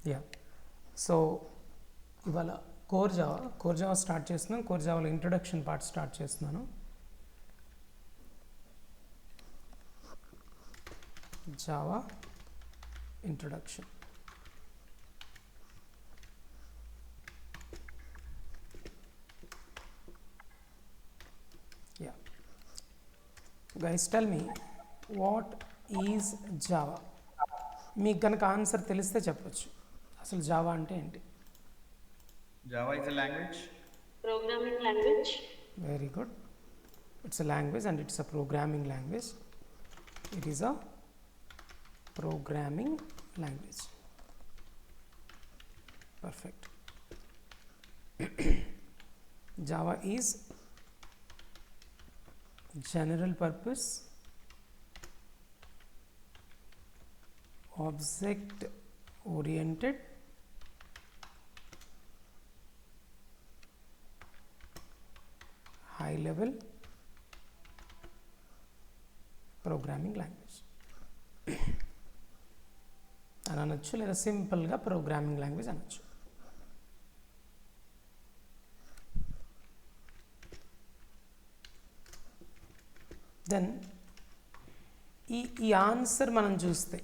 Yeah so ఇవాళ core Java start చేస్తున్నాను. Core జావాలో introduction part start చేస్తున్నాను. Java introduction. Yeah guys tell me what is Java. మీకు కనుక answer తెలిస్తే చెప్పొచ్చు. అసలు జావా అంటే ఏంటి? Java is a language. Programming language. Very good. It's a language and it's a programming language. It is a programming language. Perfect. Java is general purpose object oriented high level programming language అని అనొచ్చు, లేదా సింపుల్గా programming language అనొచ్చు. Then ఈ answer మనం చూస్తే,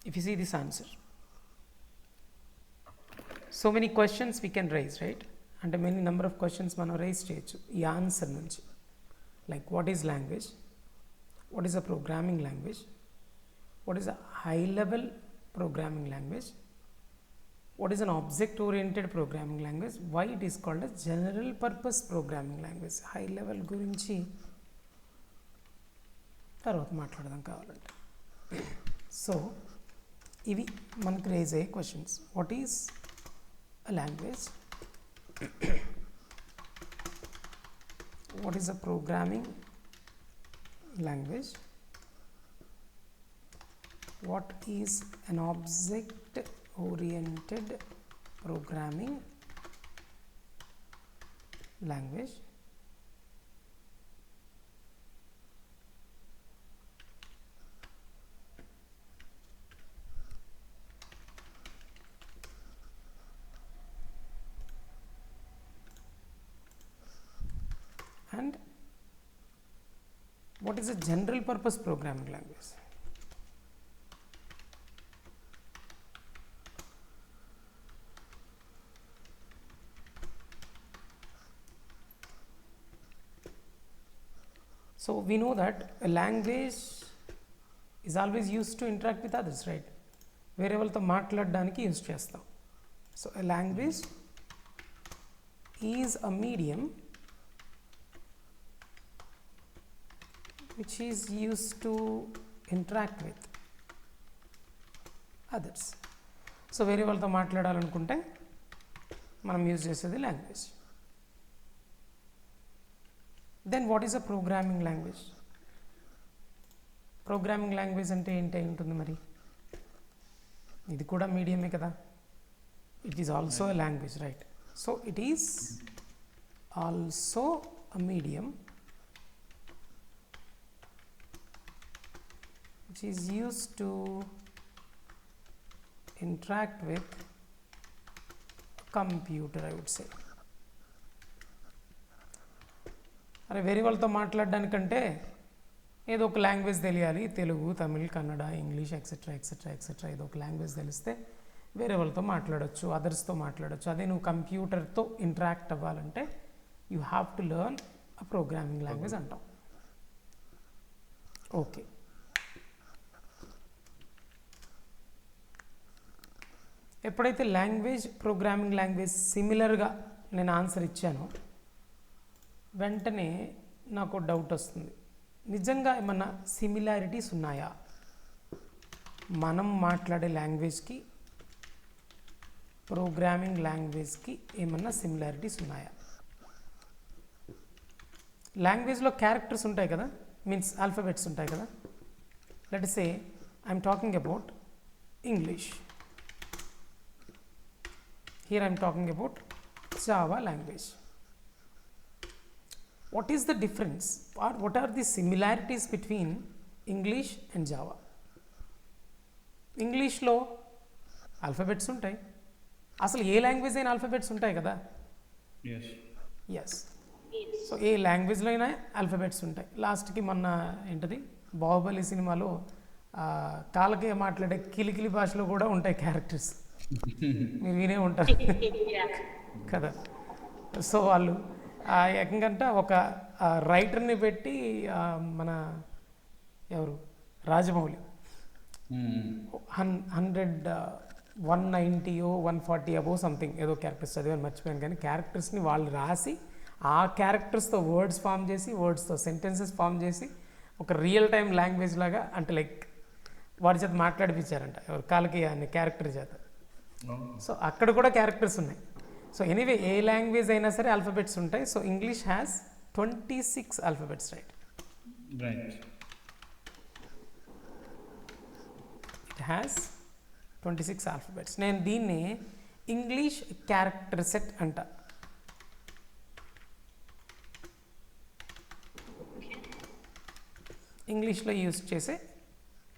if you see this answer, so many questions we can raise, right? అంటే many number of questions మనం రైజ్ చేయొచ్చు ఈ ఆన్సర్ నుంచి. Like what is language, what is a programming language, what is a high level programming language, what is an object oriented programming language, why it is called a general purpose programming language. high level గురించి తర్వాత మాట్లాడదాం కావాలంటే. So ఇవి మనకు raise అయ్యే questions. What is a language, what is a programming language, what is an object oriented programming language, and what is a general purpose programming language. So we know that a language is always used to interact with others, right? వేరే వాళ్ళతో మాట్లాడడానికి use చేస్తాం. So a language is a medium which is used to interact with others. So వేరే వాళ్ళతో మాట్లాడాలనుకుంటే మనం use చేసేది language. Then what is a programming language? Programming language అంటే ఏంటి అయి ఉంటుంది మరి? ఇది కూడా మీడియమే కదా. It is also a language, right? So it is also a medium which is used to interact with a computer, I would say. అరే వేరే వాళ్ళతో మాట్లాడడానికంటే ఏదో ఒక లాంగ్వేజ్ తెలియాలి. Telugu, Tamil, Kannada, English etcetera etcetera etcetera ఏదో ఒక లాంగ్వేజ్ తెలిస్తే వేరే వాళ్ళతో మాట్లాడచ్చు, అదర్స్తో మాట్లాడచ్చు. అదే నువ్వు కంప్యూటర్తో ఇంటరాక్ట్ అవ్వాలంటే you have to learn a programming language అంటాం. ఓకే, ఎప్పుడైతే లాంగ్వేజ్, ప్రోగ్రామింగ్ లాంగ్వేజ్ సిమిలర్గా నేను ఆన్సర్ ఇచ్చానో వెంటనే నాకు డౌట్ వస్తుంది, నిజంగా ఏమన్నా సిమిలారిటీస్ ఉన్నాయా మనం మాట్లాడే లాంగ్వేజ్కి, ప్రోగ్రామింగ్ లాంగ్వేజ్కి ఏమన్నా సిమిలారిటీస్ ఉన్నాయా? లాంగ్వేజ్లో క్యారెక్టర్స్ ఉంటాయి కదా, మీన్స్ ఆల్ఫాబెట్స్ ఉంటాయి కదా. Let say I'm talking about English. Here I am talking about Java language. What is the difference, or what are the similarities between English and Java? ఇంగ్లీష్లో alphabets ఉంటాయి. అసలు ఏ language అయినా alphabets ఉంటాయి కదా. Yes. Yes. Yes. So ఏ లాంగ్వేజ్లో అయినా alphabets ఉంటాయి. లాస్ట్కి మొన్న ఏంటది బాహుబలి సినిమాలో కాలకే మాట్లాడే కిలికిలి భాషలో కూడా ఉంటాయి క్యారెక్టర్స్, మీరు వినే ఉంటారు Yeah. కదా. సో వాళ్ళు ఏకంగా ఒక రైటర్ని పెట్టి మన ఎవరు రాజమౌళి 190 140 అబోవ్ సంథింగ్ ఏదో క్యారెక్టర్స్ చదివాను, మర్చిపోయాను. కానీ క్యారెక్టర్స్ని వాళ్ళు రాసి ఆ క్యారెక్టర్స్తో వర్డ్స్ ఫామ్ చేసి, వర్డ్స్తో సెంటెన్సెస్ ఫామ్ చేసి ఒక రియల్ టైం లాంగ్వేజ్ లాగా, అంటే లైక్ వాడి చేత మాట్లాడిపించారంట, ఎవరు కాలకి అనే క్యారెక్టర్ చేత. సో అక్కడ కూడా క్యారెక్టర్స్ ఉన్నాయి. సో ఎనీవే ఏ లాంగ్వేజ్ అయినా సరే ఆల్ఫాబెట్స్ ఉంటాయి. So English has 26 alphabets, right? Right. It has 26 alphabets. నేను దీన్ని ఇంగ్లీష్ క్యారెక్టర్ సెట్ అంట. ఇంగ్లీష్లో యూజ్ చేసే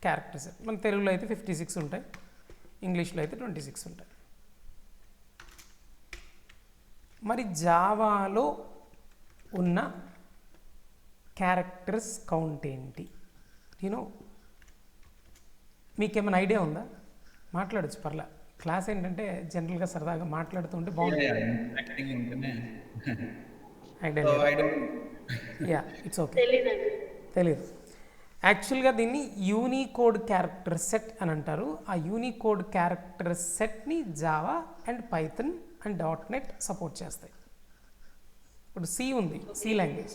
క్యారెక్టర్ సెట్. మన తెలుగులో అయితే 56 ఉంటాయి, ఇంగ్లీష్లో అయితే 26 ఉంటాయి. మరి జావాలో ఉన్న క్యారెక్టర్స్ కౌంట్ ఏంటి? యూనో మీకేమైనా ఐడియా ఉందా? మాట్లాడచ్చు, పర్లే. క్లాస్ ఏంటంటే జనరల్గా సరదాగా మాట్లాడుతుంటే బాగుంటుంది. యాక్టింగ్ ఉంటేనే. Idea yeah, it's okay. తెలీదు. యాక్చువల్గా దీన్ని యూనికోడ్ క్యారెక్టర్ సెట్ అని అంటారు. ఆ యూనికోడ్ క్యారెక్టర్ సెట్ని Java and Python and .NET support చేస్తాయి. ఇప్పుడు సి ఉంది, C language.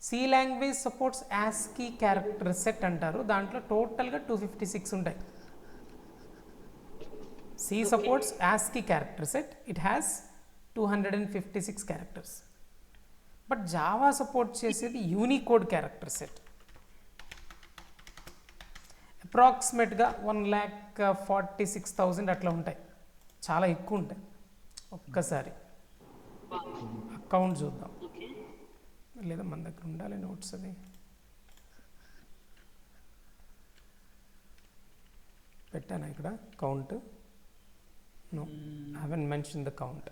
C language supports ASCII character set అంటారు. దాంట్లో టోటల్గా 256 ఉంటాయి. C supports ASCII character set, it has 256 characters. But Java support చేసేది యూనికోడ్ క్యారెక్టర్ సెట్. అప్రాక్సిమేట్గా 1,46,000 అట్లా ఉంటాయి, చాలా ఎక్కువ ఉంటాయి. ఒక్కసారి అకౌంట్ చూద్దాం, లేదా మన దగ్గర ఉండాలి నోట్స్. అది పెట్టాను ఇక్కడ count. No, haven't mention the count.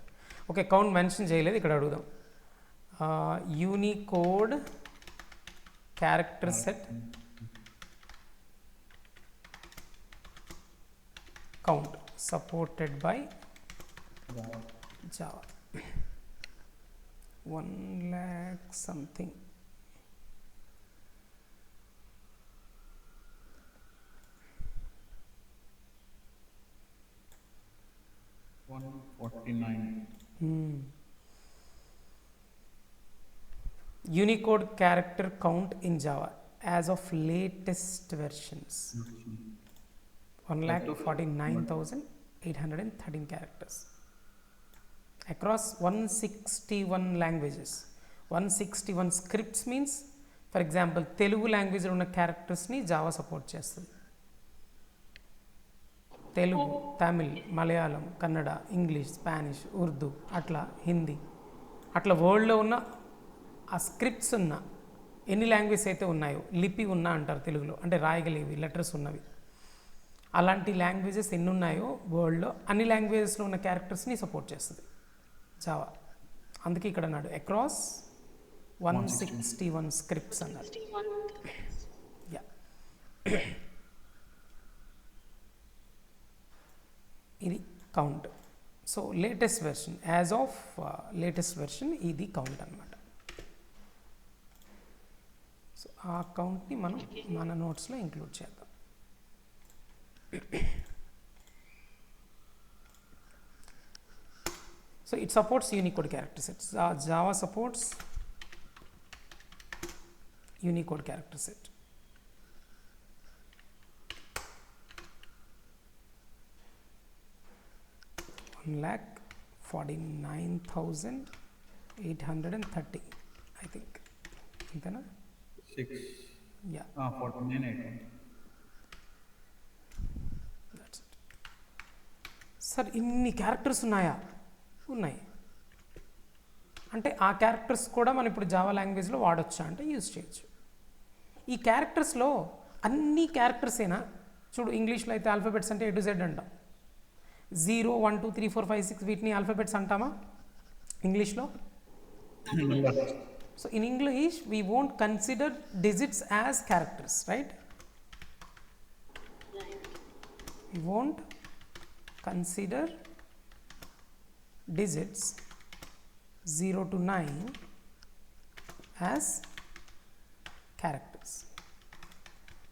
Okay, count mention చేయలేదు. ఇక్కడ అడుగుదాం. Unicode character set count supported by Java. 1 lakh something. Unicode character count in Java as of latest versions. 1,49,813 characters across 161 languages. 161 scripts means, for example, Telugu language lo unna characters ni Java support chestadi. Telugu, Tamil, Malayalam, Kannada, English, Spanish, Urdu, atla Hindi, atla world lo unna ఆ scripts ఉన్న ఎన్ని language అయితే ఉన్నాయో, లిపి ఉన్నా అంటారు తెలుగులో, అంటే రాయగలివి లెటర్స్ ఉన్నవి. అలాంటి లాంగ్వేజెస్ ఎన్ని ఉన్నాయో వరల్డ్లో, అన్ని లాంగ్వేజెస్లో ఉన్న క్యారెక్టర్స్ని సపోర్ట్ చేస్తుంది జావా. అందుకే ఇక్కడ అన్నాడు అక్రాస్ 161 స్క్రిప్ట్స్ అన్నారు. యా, ఇది count. So latest version, as of latus version ఇది కౌంట్ అనమాట. సో ఆ కౌంట్ని మనం మన నోట్స్లో ఇంక్లూడ్ చేద్దాం. So it supports Unicode character sets. Java supports Unicode character set. One lakh 49,830, I think. Intana? 6. Yeah. 49,800. That's it. Sir ఇన్ని characters ఉన్నాయా? ఉన్నాయి. అంటే ఆ క్యారెక్టర్స్ కూడా మనం ఇప్పుడు జావా లాంగ్వేజ్లో వాడొచ్చా అంటే యూజ్ చేయొచ్చు. ఈ క్యారెక్టర్స్లో అన్ని క్యారెక్టర్సేనా? చూడు, ఇంగ్లీష్లో అయితే ఆల్ఫాబెట్స్ అంటే A to Z అంటాం. 0 1 2 3 4 5 6 వీటిని ఆల్ఫాబెట్స్ అంటామా ఇంగ్లీష్లో? Numbers. So in English we won't consider digits as characters, right? We won't consider digits 0 to 9 as characters.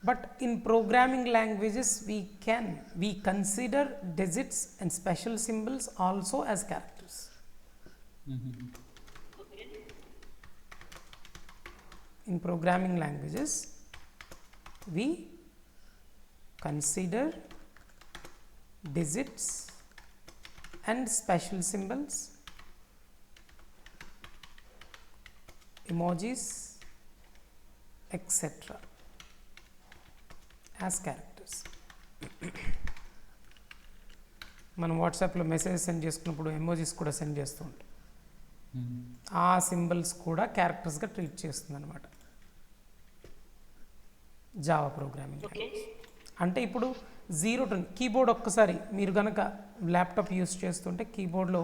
But in programming languages we consider digits and special symbols also as characters. Okay. In programming languages we consider digits and special symbols, emojis, etc. as characters. మనం వాట్సాప్లో message send చేసుకున్నప్పుడు emojis కూడా send చేస్తూ ఉంటాం. ఆ symbols కూడా క్యారెక్టర్స్గా treat చేస్తుంది అనమాట జావా ప్రోగ్రామింగ్ లాంగ్వేజ్. అంటే ఇప్పుడు 0 to కీబోర్డ్ ఒక్కసారి మీరు కనుక ల్యాప్టాప్ యూస్ చేస్తుంటే కీబోర్డ్లో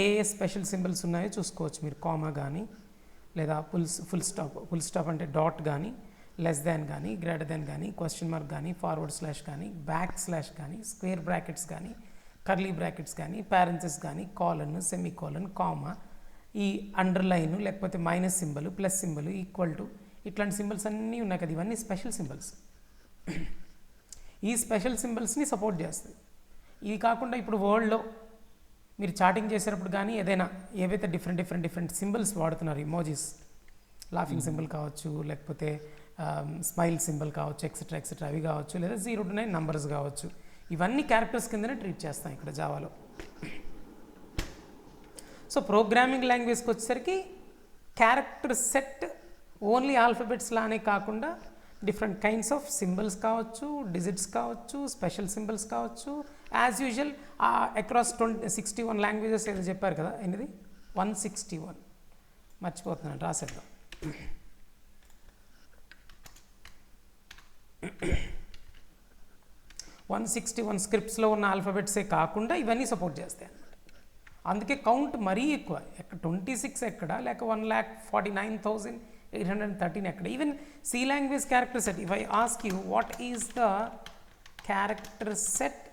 ఏ స్పెషల్ సింబల్స్ ఉన్నాయో చూసుకోవచ్చు మీరు. కామా కానీ లేదా ఫుల్ స్టాప్ అంటే డాట్ కానీ, లెస్ దాన్ కానీ, గ్రేటర్ దాన్ కానీ, క్వశ్చన్ మార్క్ కానీ, ఫార్వర్డ్ స్లాష్ కానీ, బ్యాక్ స్లాష్ కానీ, స్క్వేర్ బ్రాకెట్స్ కానీ, కర్లీ బ్రాకెట్స్ కానీ, పారెంథసిస్ కానీ, కాలన్, సెమీ కాలన్, కామా, ఈ అండర్లైన్ లేకపోతే minus symbol, plus symbol, equal to, ఇట్లాంటి సింబల్స్ అన్నీ ఉన్నాయి కదా, ఇవన్నీ స్పెషల్ సింబల్స్. ఈ స్పెషల్ సింబల్స్ని సపోర్ట్ చేస్తుంది. ఇవి కాకుండా ఇప్పుడు వరల్డ్లో మీరు చాటింగ్ చేసేటప్పుడు కానీ ఏవైతే డిఫరెంట్ సింబల్స్ వాడుతున్నారు, ఇమోజీస్, లాఫింగ్ సింబల్ కావచ్చు, లేకపోతే స్మైల్ సింబల్ కావచ్చు, ఎక్సెట్రా అవి కావచ్చు, లేదా 0 to 9 నంబర్స్ కావచ్చు, ఇవన్నీ క్యారెక్టర్స్ కిందనే ట్రీట్ చేస్తాం ఇక్కడ జావాలో. సో ప్రోగ్రామింగ్ లాంగ్వేజ్కి వచ్చేసరికి క్యారెక్టర్ సెట్ ఓన్లీ ఆల్ఫాబెట్స్ లానే కాకుండా డిఫరెంట్ కైండ్స్ ఆఫ్ సింబల్స్ కావచ్చు, డిజిట్స్ కావచ్చు, స్పెషల్ సింబల్స్ కావచ్చు, యాజ్ యూజువల్ అక్రాస్ 61 లాంగ్వేజెస్ ఏదో చెప్పారు కదా, ఎనిది 161 మర్చిపోతున్నాను, రాసేద్దాం. 161 స్క్రిప్ట్స్లో ఉన్న ఆల్ఫాబెట్సే కాకుండా ఇవన్నీ సపోర్ట్ చేస్తాయి అన్నమాట. అందుకే కౌంట్ మరీ ఎక్కువ, 26 ఎక్కడ, లేక 1,49,813 ఎక్కడ. Even C language character set, if I ask you what is the character set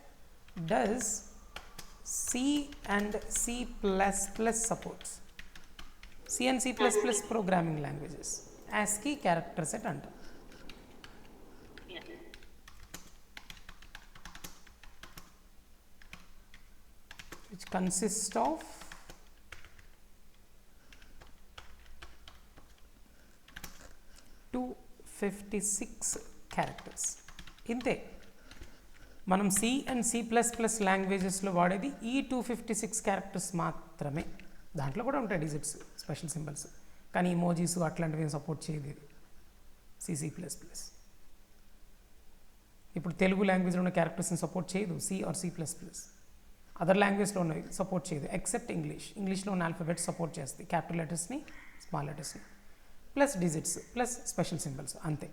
does C and C plus plus supports, C and C plus plus programming languages ASCII character set అంటారు. Yeah. Which consists of 256 characters. ఇంతే మనం C and C plus plus లాంగ్వేజెస్లో వాడేది ఈ 256 characters మాత్రమే. దాంట్లో కూడా ఉంటాయి డిజిట్స్, స్పెషల్ సింబల్స్, కానీ ఇమోజీస్ అట్లాంటివి సపోర్ట్ చేయదు ఇది సి ప్లస్ ప్లస్. ఇప్పుడు తెలుగు లాంగ్వేజ్లో ఉన్న క్యారెక్టర్స్ని సపోర్ట్ చేయదు C or C plus plus. Other లాంగ్వేజ్లో ఉన్నవి సపోర్ట్ చేయదు ఎక్సెప్ట్ ఇంగ్లీష్లో ఉన్న ఆల్ఫాబెట్స్ సపోర్ట్ చేస్తాయి, క్యాపిటల్ లెటర్స్ని, స్మాల్ లెటర్స్ని, plus digits plus special symbols, అంతే.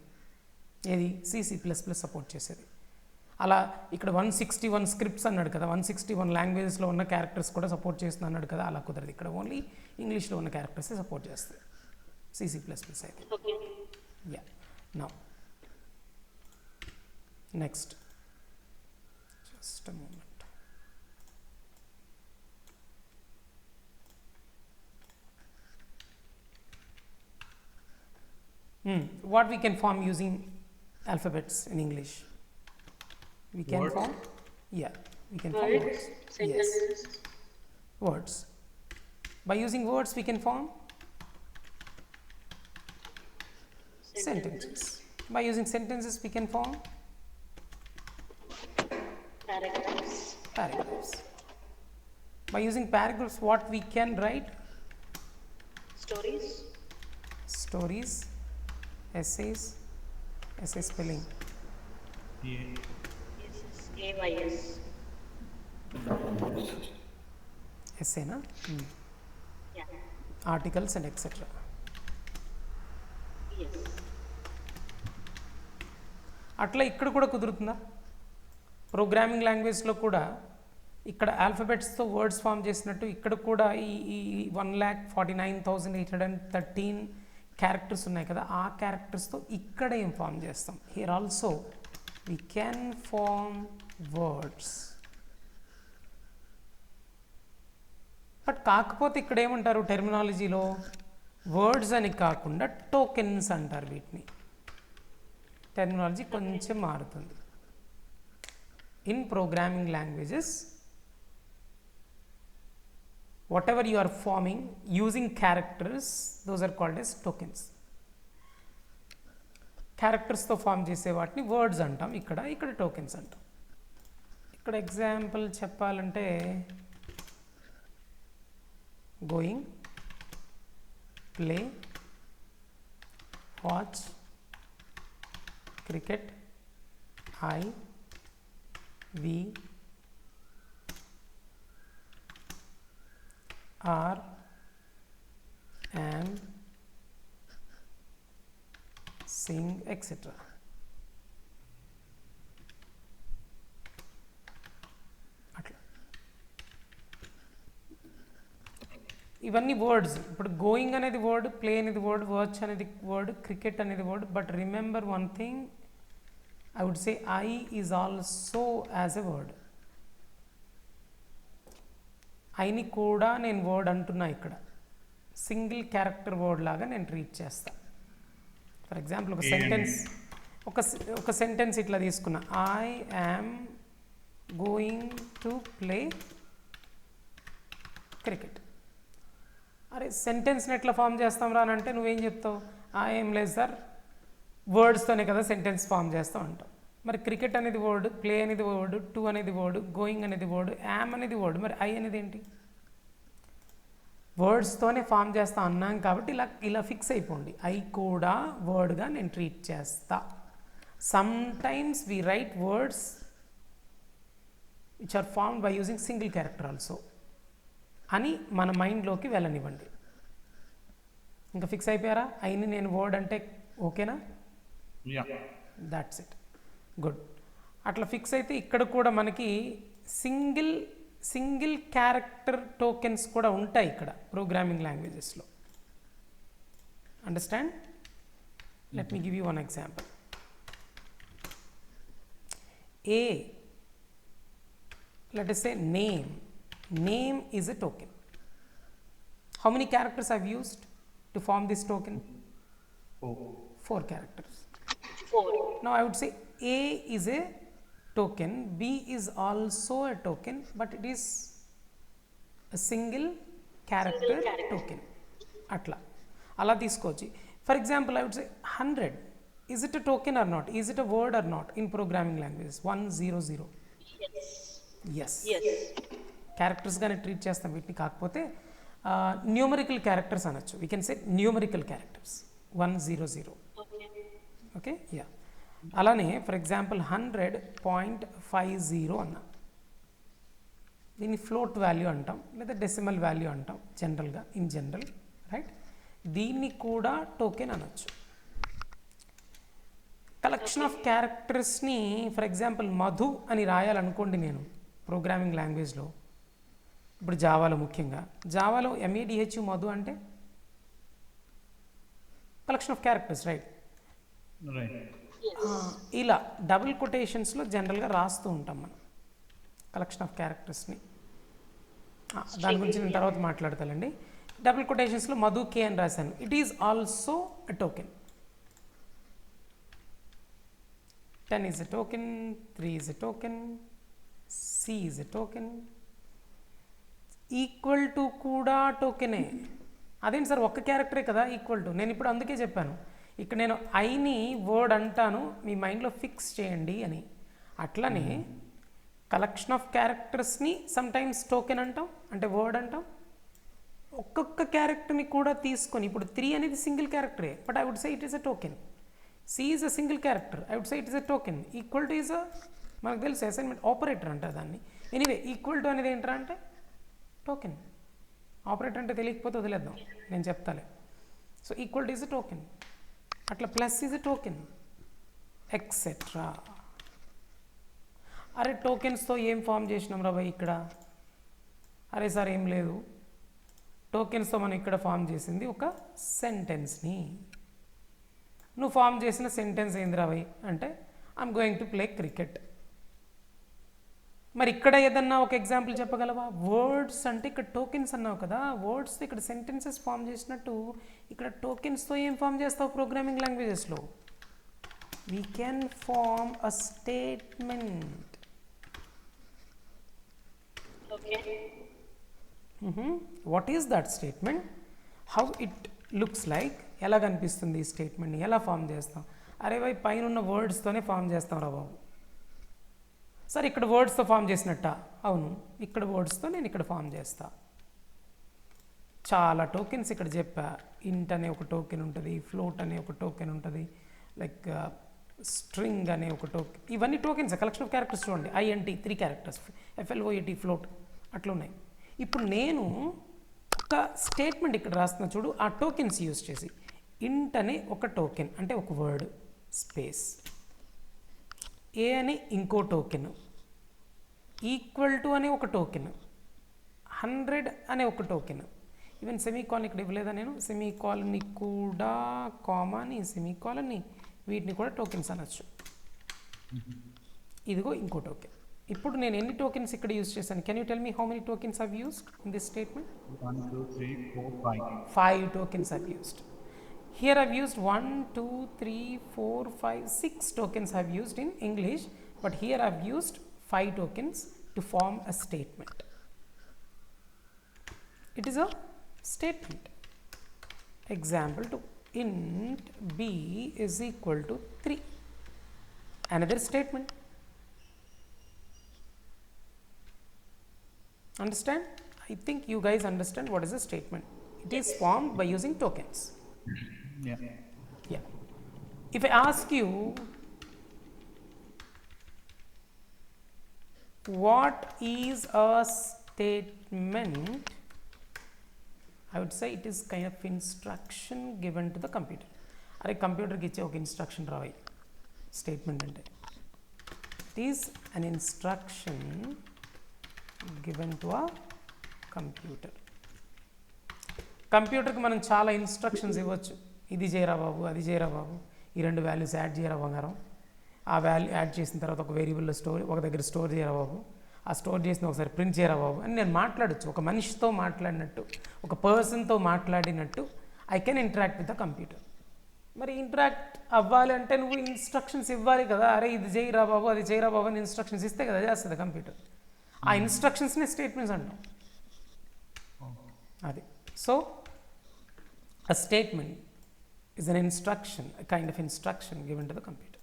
ఏది సి ప్లస్ ప్లస్ సపోర్ట్ చేసేది. అలా ఇక్కడ 161 స్క్రిప్ట్స్ అన్నాడు కదా, 161 లాంగ్వేజెస్లో ఉన్న క్యారెక్టర్స్ కూడా సపోర్ట్ చేస్తుంది అన్నాడు కదా, అలా కుదరదు. ఇక్కడ ఓన్లీ ఇంగ్లీష్లో ఉన్న క్యారెక్టర్సే సపోర్ట్ చేస్తాయి సి ప్లస్ ప్లస్ అయితే. Okay. Yeah now next just a moment. What we can form using alphabets in English? We can Words? form, yeah, we can form Words, words. sentences, Yes, words. By using words, we can form sentences. By using sentences, we can form paragraphs, paragraphs. By using paragraphs, what we can write? stories, Stories, essays, essay spelling. Yeah. AYS, Essay, na? yeah, Articles and etc. yes, అట్లా ఇక్కడ కూడా కుదురుతుందా? Programming లాంగ్వేజ్లో కూడా ఇక్కడ ఆల్ఫబెట్స్తో words form చేసినట్టు ఇక్కడ కూడా ఈ 1,49,813 క్యారెక్టర్స్ ఉన్నాయి కదా, ఆ క్యారెక్టర్స్తో ఇక్కడ ఏం ఫామ్ చేస్తాం. Here also we can form words. But కాకపోతే ఇక్కడ ఏమంటారు టెర్మినాలజీలో, వర్డ్స్ అని కాకుండా టోకెన్స్ అంటారు వీటిని. టెర్మినాలజీ కొంచెం మారుతుంది. In programming languages whatever you are forming using characters, those are called as tokens. క్యారెక్టర్స్తో ఫామ్ చేసే వాటిని వర్డ్స్ అంటాం, ఇక్కడ టోకెన్స్ అంటాం. ఇక్కడ ఎగ్జాంపుల్ చెప్పాలంటే going, play, watch, cricket, I, we, are, am, sing, etc. అట్లా ఇవన్నీ వర్డ్స్. ఇప్పుడు గోయింగ్ అనేది వర్డ్, ప్లే అనేది వర్డ్, వాచ్ అనేది వర్డ్, క్రికెట్ అనేది word. But remember one thing, I would say I is also as a word. ఐని కూడా నేను వర్డ్ అంటున్నా, ఇక్కడ సింగిల్ క్యారెక్టర్ వర్డ్ లాగా నేను ట్రీట్ చేస్తా. ఫర్ ఎగ్జాంపుల్ ఒక సెంటెన్స్ ఇట్లా తీసుకున్నా, I am going to play cricket. అరే సెంటెన్స్ని ఎట్లా ఫామ్ చేస్తాం రా అంటే నువ్వేం చెప్తావు, ఏం లేదు సార్ వర్డ్స్తోనే కదా సెంటెన్స్ ఫామ్ చేస్తావు అంటావు. మరి క్రికెట్ అనేది వర్డ్, ప్లే అనేది వర్డ్, టు అనేది వర్డ్, గోయింగ్ అనేది వర్డ్, యామ్ అనేది వర్డ్, మరి ఐ అనేది ఏంటి? వర్డ్స్తోనే ఫామ్ చేస్తా అన్నాం కాబట్టి ఇలా ఫిక్స్ అయిపోండి. ఐ కూడా వర్డ్గా నేను ట్రీట్ చేస్తా. Sometimes we write words which are formed by using single character also అని మన మైండ్లోకి వెళ్ళనివ్వండి. ఇంకా ఫిక్స్ అయిపోయారా? ఐని నేను వర్డ్ అంటే ఓకేనా? That's it, good. అట్లా ఫిక్స్ అయితే ఇక్కడ కూడా మనకి సింగిల్ క్యారెక్టర్ టోకెన్స్ కూడా ఉంటాయి ఇక్కడ ప్రోగ్రామింగ్ లాంగ్వేజెస్లో. Understand? Let me give you one example. A, let us say name is a token. How many characters I've used to form this token? 4 characters. 4. Now I would say A is a token, B is also a token, but it is a single character token. Atla ala తీసుకోవచ్చు. For example, I would say 100. Is it a token or not? Is it a word or not in programming languages? 100. Yes. Characters గానే treat చేస్తాం వీటిని. కాకపోతే numerical characters అనొచ్చు. We can say numerical characters 100. Okay, yeah. అలానే for example 100.50 అన్నా, దీన్ని float value అంటాం లేదా డెసిమల్ వాల్యూ అంటాం జనరల్గా, ఇన్ జనరల్, రైట్? దీన్ని కూడా టోకెన్ అనొచ్చు. కలెక్షన్ ఆఫ్ క్యారెక్టర్స్ని ఫర్ ఎగ్జాంపుల్ మధు అని రాయాలనుకోండి నేను ప్రోగ్రామింగ్ లాంగ్వేజ్లో, ఇప్పుడు జావాలో ముఖ్యంగా, జావాలో MEDH మధు అంటే కలెక్షన్ ఆఫ్ క్యారెక్టర్స్, రైట్? ఇలా డబుల్ కొటేషన్స్లో జనరల్గా రాస్తూ ఉంటాం మనం కలెక్షన్ ఆఫ్ క్యారెక్టర్స్ని. దాని గురించి నేను తర్వాత మాట్లాడతానండి. డబుల్ కొటేషన్స్లో మధు కే అని రాశాను. It is also a token. 10 is a token, 3 is a token, C is a token, equal to కూడా టోకెనే. అదేంటి సార్ ఒక్క క్యారెక్టరే కదా ఈక్వల్ టు? నేను ఇప్పుడు అందుకే చెప్పాను ఇక్కడ నేను ఐని వర్డ్ అంటాను, మీ మైండ్లో ఫిక్స్ చేయండి అని. అట్లనే కలెక్షన్ ఆఫ్ క్యారెక్టర్స్ని సమ్టైమ్స్ టోకెన్ అంటాం, అంటే వర్డ్ అంటాం. ఒక్కొక్క క్యారెక్టర్ని కూడా తీసుకొని, ఇప్పుడు 3 అనేది సింగిల్ క్యారెక్టరే, but I would say it is a token. C is a single character, I would say it is a token. Equal to is a, మనకు తెలుసు అసైన్మెంట్ ఆపరేటర్ అంటారు దాన్ని. ఎనీవే ఈక్వల్ టు అనేది ఏంటంటే అంటే టోకెన్. ఆపరేటర్ అంటే తెలియకపోతే వదిలేద్దాం, నేను చెప్తాలే. So equal to is a token, అట్లా plus is a token, etcetera. అరే టోకెన్స్తో ఏం ఫామ్ చేసినాం రా భయ్ ఇక్కడ? అరే సార్ ఏం లేదు, టోకెన్స్తో మనం ఇక్కడ ఫామ్ చేసింది ఒక సెంటెన్స్ని. నువ్వు ఫామ్ చేసిన సెంటెన్స్ ఏందిరా భయ్ అంటే I'm going to play cricket. మరి ఇక్కడ ఏదన్నా ఒక ఎగ్జాంపుల్ చెప్పగలవా? వర్డ్స్ అంటే ఇక్కడ టోకెన్స్ అన్నావు కదా, వర్డ్స్తో ఇక్కడ సెంటెన్సెస్ ఫామ్ చేసినట్టు ఇక్కడ టోకెన్స్తో ఏం ఫామ్ చేస్తావు ప్రోగ్రామింగ్ లాంగ్వేజెస్లో? We can form a statement. Okay. What is that statement? How it looks like? ఎలా కనిపిస్తుంది ఈ స్టేట్మెంట్ని? ఎలా ఫామ్ చేస్తాం? అరే భయ్ పైన ఉన్న వర్డ్స్తోనే ఫామ్ చేస్తాం రా బాబు. సరే ఇక్కడ వర్డ్స్తో ఫామ్ చేసినట్ట? అవును, ఇక్కడ వర్డ్స్తో నేను ఇక్కడ ఫామ్ చేస్తా. చాలా టోకెన్స్ ఇక్కడ చెప్పా. ఇంట్ అనే ఒక టోకెన్ ఉంటుంది, ఫ్లోట్ అనే ఒక టోకెన్ ఉంటుంది, లైక్ స్ట్రింగ్ అనే ఒక టోకెన్. ఇవన్నీ టోకెన్స్, కలెక్షన్ ఆఫ్ క్యారెక్టర్స్. చూడండి, INT 3 క్యారెక్టర్స్, FLOAT ఫ్లోట్ అట్లా ఉన్నాయి. ఇప్పుడు నేను ఒక స్టేట్మెంట్ ఇక్కడ రాస్తున్నా చూడు, ఆ టోకెన్స్ యూజ్ చేసి. ఇంట్ అనే ఒక టోకెన్ అంటే ఒక వర్డ్ స్పేస్, ఏ అనే ఇంకో టోకెన్, ఈక్వల్ టు అనే ఒక టోకెన్, 100 అనే ఒక టోకెన్, ఈవెన్ సెమీకాలన్ ఇక్కడ ఇవ్వలేదా నేను? సెమీకాలన్ని కూడా, కామాని, సెమీకాలన్ని, వీటిని కూడా టోకెన్స్ అనొచ్చు. ఇదిగో ఇంకో టోకెన్. ఇప్పుడు నేను ఎన్ని టోకెన్స్ ఇక్కడ యూజ్ చేశాను? Can you tell me how many tokens I've used in this statement? 1, 2, 3, 4, 5. 5 tokens I've used. Here I've used 1, 2, 3, 4, 5, 6 tokens I've used in English, but here I've used 5 tokens to form a statement. It is a statement. Example 2, int b is equal to 3. Another statement. Understand? I think you guys understand what is a statement. It is formed by using tokens. Yeah. Yeah. If I ask you what is a statement, I would say it is kind of instruction given to the computer. అరే కంప్యూటర్కి ఇచ్చే ఒక instruction రావాలి statement అంటే. It is an instruction given to a computer. కంప్యూటర్కి మనం చాలా instructions ఇవ్వచ్చు. ఇది చేయరా బాబు, అది చేయరా బాబు, ఈ 2 వాల్యూస్ యాడ్ చేయరా బంగారం, ఆ వాల్యూ యాడ్ చేసిన తర్వాత ఒక వేరియబుల్లో ఒక దగ్గర స్టోర్ చేయరా బాబు, ఆ స్టోర్ చేసిన ఒకసారి ప్రింట్ చేయరా బాబు అని నేను మాట్లాడచ్చు. ఒక మనిషితో మాట్లాడినట్టు, ఒక పర్సన్తో మాట్లాడినట్టు I can interact with the computer. మరి ఇంటరాక్ట్ అవ్వాలి అంటే నువ్వు ఇన్స్ట్రక్షన్స్ ఇవ్వాలి కదా. అరే ఇది చేయరా బాబు, అది చేయరా బాబు అని ఇన్స్ట్రక్షన్స్ ఇస్తే కదా చేస్తుంది కంప్యూటర్. ఆ ఇన్స్ట్రక్షన్స్ని స్టేట్మెంట్స్ అంటాం. అది. So a statement is an instruction, a kind of instruction given to the computer.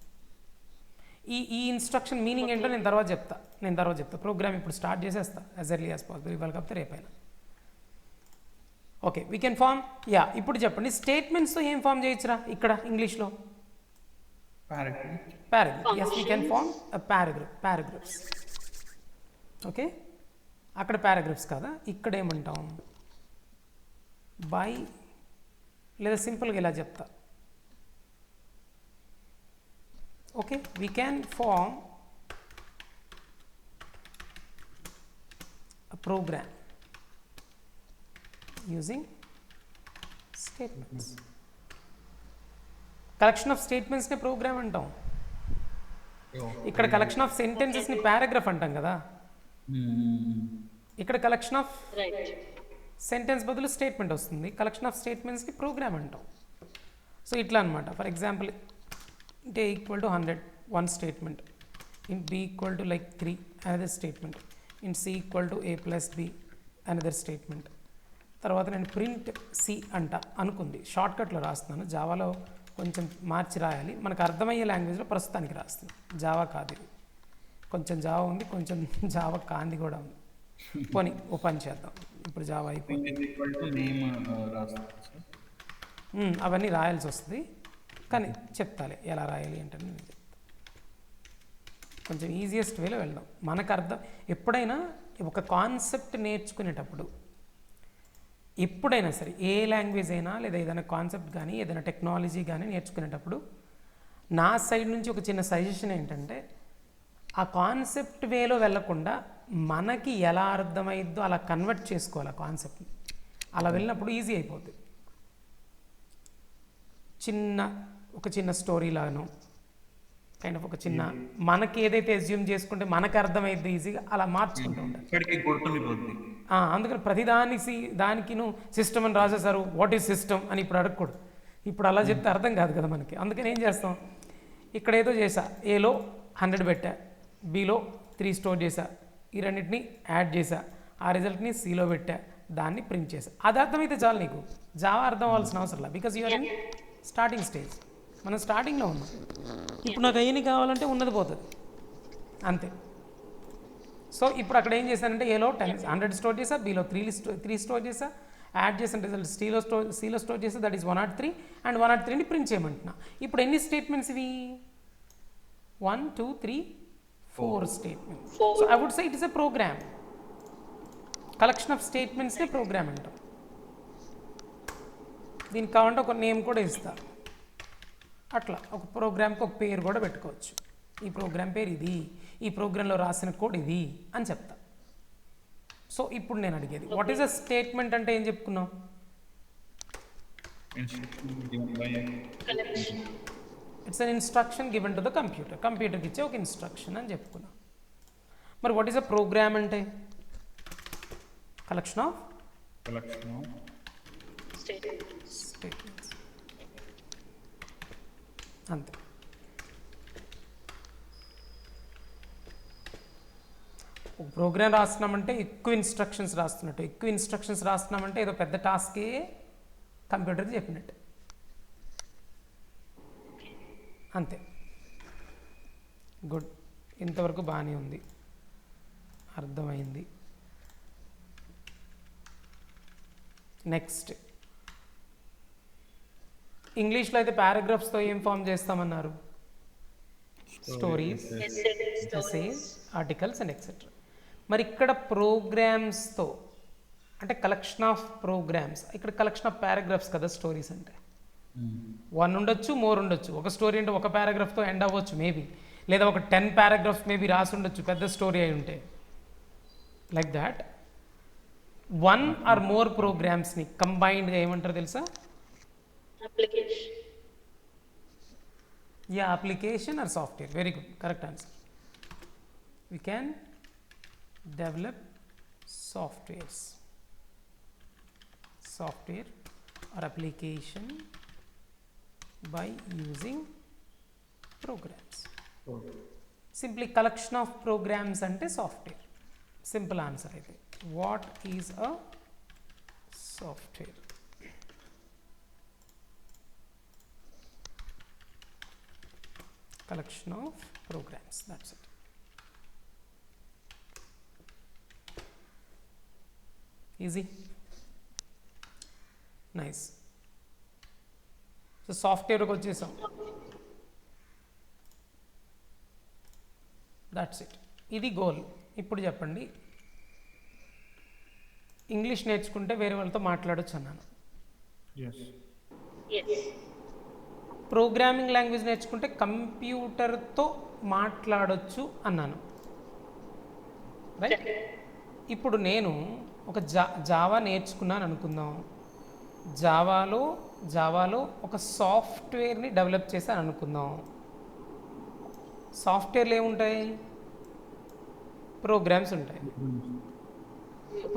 ఈ ఇన్స్ట్రక్షన్ మీనింగ్ ఏంటో నేను తర్వాత చెప్తా. ప్రోగ్రామ్ ఇప్పుడు స్టార్ట్ చేసేస్తా యాజ్ ఎర్లీ యాజ్ పాసిబుల్, ఇవాళ కాకపోతే రేపైనా. Okay, we can form. ఇప్పుడు చెప్పండి, స్టేట్మెంట్స్తో ఏం ఫామ్ చేయొచ్చురా ఇక్కడ ఇంగ్లీష్లో? Paragraph. Yes, we can form paragraphs. Okay, అక్కడ పారాగ్రాఫ్స్ కాదా, ఇక్కడ ఏమంటాం? బై, లేదా సింపుల్గా ఇలా చెప్తా. Okay, we can form a program using statements. Collection of స్టేట్మెంట్స్ని ప్రోగ్రామ్ అంటాం. ఇక్కడ కలెక్షన్ ఆఫ్ సెంటెన్సెస్ని పారాగ్రాఫ్ అంటాం కదా. ఇక్కడ కలెక్షన్ ఆఫ్ సెంటెన్స్ బదులు స్టేట్మెంట్ వస్తుంది, కలెక్షన్ ఆఫ్ స్టేట్మెంట్స్కి ప్రోగ్రామ్ అంటాం. సో ఇట్లా అనమాట. ఫర్ ఎగ్జాంపుల్, ఇంట్ a equal to 100 1 statement, int b equal to like 3 another statement, int c equal to a plus b another statement. తర్వాత నేను ప్రింట్ సి అంట అనుకుంది, షార్ట్కట్లో రాస్తున్నాను. జావాలో కొంచెం మార్చి రాయాలి, మనకు అర్థమయ్యే లాంగ్వేజ్లో ప్రస్తుతానికి రాస్తుంది. జావా కాదు ఇది, కొంచెం జావా ఉంది, కొంచెం జావా కాంది కూడా ఉంది. పోనీ ఓ పని చేద్దాం, ఇప్పుడు జావా అయిపోయింది. అవన్నీ రాయాల్సి వస్తుంది, కానీ చెప్తాలే ఎలా రాయాలి అంటే. నేను చెప్తా, కొంచెం ఈజియెస్ట్ వేలో వెళ్దాం. మనకు అర్థం, ఎప్పుడైనా ఒక కాన్సెప్ట్ నేర్చుకునేటప్పుడు, ఎప్పుడైనా సరే ఏ లాంగ్వేజ్ అయినా లేదా ఏదైనా కాన్సెప్ట్ కానీ ఏదైనా టెక్నాలజీ కానీ నేర్చుకునేటప్పుడు నా సైడ్ నుంచి ఒక చిన్న సజెషన్ ఏంటంటే, ఆ కాన్సెప్ట్ వేలో వెళ్ళకుండా మనకి ఎలా అర్థమైద్దో అలా కన్వర్ట్ చేసుకోవాలి ఆ కాన్సెప్ట్ని. అలా వెళ్ళినప్పుడు ఈజీ అయిపోతుంది. ఒక చిన్న స్టోరీ లాగాను కైండ్ ఆఫ్ ఒక చిన్న మనకి ఏదైతే అజ్యూమ్ చేసుకుంటే మనకు అర్థమైద్ది ఈజీగా అలా మార్చుకుంటూ ఉంటారు. ఇక్కడికి గుర్తుండిపోద్ది. అందుకని ప్రతిదాని దానికి సిస్టమ్ అని రాసేసారు, వాట్ ఈజ్ సిస్టమ్ అని ఇప్పుడు అడగకూడదు. ఇప్పుడు అలా చెప్తే అర్థం కాదు కదా మనకి. అందుకని ఏం చేస్తాం, ఇక్కడ ఏదో చేసా, ఏలో 100 పెట్టా, బిలో 3 స్టోర్ చేసా, ఈ రెండింటిని యాడ్ చేసా, ఆ రిజల్ట్ని సిలో పెట్టా, దాన్ని ప్రింట్ చేసా. అది అర్థమైతే చాలు నీకు. జావా అర్థం అవ్వాల్సిన అవసరం లేదు, because you're in starting stage. మనం స్టార్టింగ్లో ఉన్నాం. ఇప్పుడు నాకు అయ్యని కావాలంటే ఉన్నది పోతుంది అంతే. సో ఇప్పుడు అక్కడ ఏం చేశానంటే ఏలో 100 స్టోర్ చేసా, బిలో 3 స్టోర్ చేసా, యాడ్ చేసిన రిజల్ట్ సిలో స్టోర్ చేసా, దట్ ఈస్ 103 అండ్ 103ని ప్రింట్ చేయమంటున్నా. ఇప్పుడు ఎన్ని స్టేట్మెంట్స్ ఇవి? 1 2 3 4 statements. So I would say it is a program. Collection of స్టేట్మెంట్స్ని ప్రోగ్రామ్ అంటాం. దీనికి కావాలంటే ఒక నేమ్ కూడా ఇస్తా. అట్లా ఒక ప్రోగ్రామ్కి ఒక పేరు కూడా పెట్టుకోవచ్చు. ఈ ప్రోగ్రామ్ పేరు ఇది, ఈ ప్రోగ్రాంలో రాసిన కోడ్ ఇది అని చెప్తా. సో ఇప్పుడు నేను అడిగేది, వాట్ ఈస్ అ స్టేట్మెంట్ అంటే ఏం చెప్పుకున్నాం? It's an instruction given to the computer. కంప్యూటర్కి ఇచ్చే ఒక ఇన్స్ట్రక్షన్ అని చెప్పుకున్నాం. మరి వాట్ ఈస్ అ ప్రోగ్రామ్ అంటే? Collection of statements. అంతే. ఒక ప్రోగ్రామ్ రాస్తున్నామంటే ఎక్కువ ఇన్స్ట్రక్షన్స్ రాస్తున్నట్టు. ఎక్కువ ఇన్స్ట్రక్షన్స్ రాస్తున్నామంటే ఏదో పెద్ద టాస్కే కంప్యూటర్కి చెప్పినట్టు. అంతే. గుడ్. ఇంతవరకు బాగానే ఉంది, అర్థమైంది. నెక్స్ట్, ఇంగ్లీష్లో అయితే పారాగ్రాఫ్స్తో ఏం ఫామ్ చేస్తామన్నారు? Stories, essays, articles and etcetera. మరి ఇక్కడ ప్రోగ్రామ్స్తో అంటే కలెక్షన్ ఆఫ్ ప్రోగ్రామ్స్, ఇక్కడ కలెక్షన్ ఆఫ్ పారాగ్రాఫ్స్ కదా స్టోరీస్ అంటే. 1 ఉండొచ్చు, మోర్ ఉండొచ్చు. ఒక స్టోరీ అంటే ఒక పారాగ్రాఫ్తో ఎండ్ అవ్వచ్చు మేబీ, లేదా ఒక 10 పారాగ్రాఫ్స్ మేబీ రాసి ఉండొచ్చు పెద్ద స్టోరీ అయి ఉంటే. లైక్ దాట్ 1 ఆర్ మోర్ ప్రోగ్రామ్స్ని కంబైన్డ్గా ఏమంటారు తెలుసా? Application. Yeah, application or software. Very good, correct answer. We can develop software or application by using programs. Simply collection of programs ante software. Simple answer అయితే. What is a software? Collection of programs, that's it. Easy, nice. So software కి వచ్చేసాం. That's it. ఇది goal. ఇప్పుడు చెప్పండి, English నేర్చుకుంటే వేరే వాళ్ళతో మాట్లాడొచ్చు అన్నాను. Yes. Yes. ప్రోగ్రామింగ్ లాంగ్వేజ్ నేర్చుకుంటే కంప్యూటర్తో మాట్లాడొచ్చు అన్నాను, రైట్? ఇప్పుడు నేను ఒక జావా నేర్చుకున్నాను అనుకుందాం. జావాలో ఒక సాఫ్ట్వేర్ని డెవలప్ చేశాను అనుకుందాం. సాఫ్ట్వేర్లు ఏముంటాయి? ప్రోగ్రామ్స్ ఉంటాయి.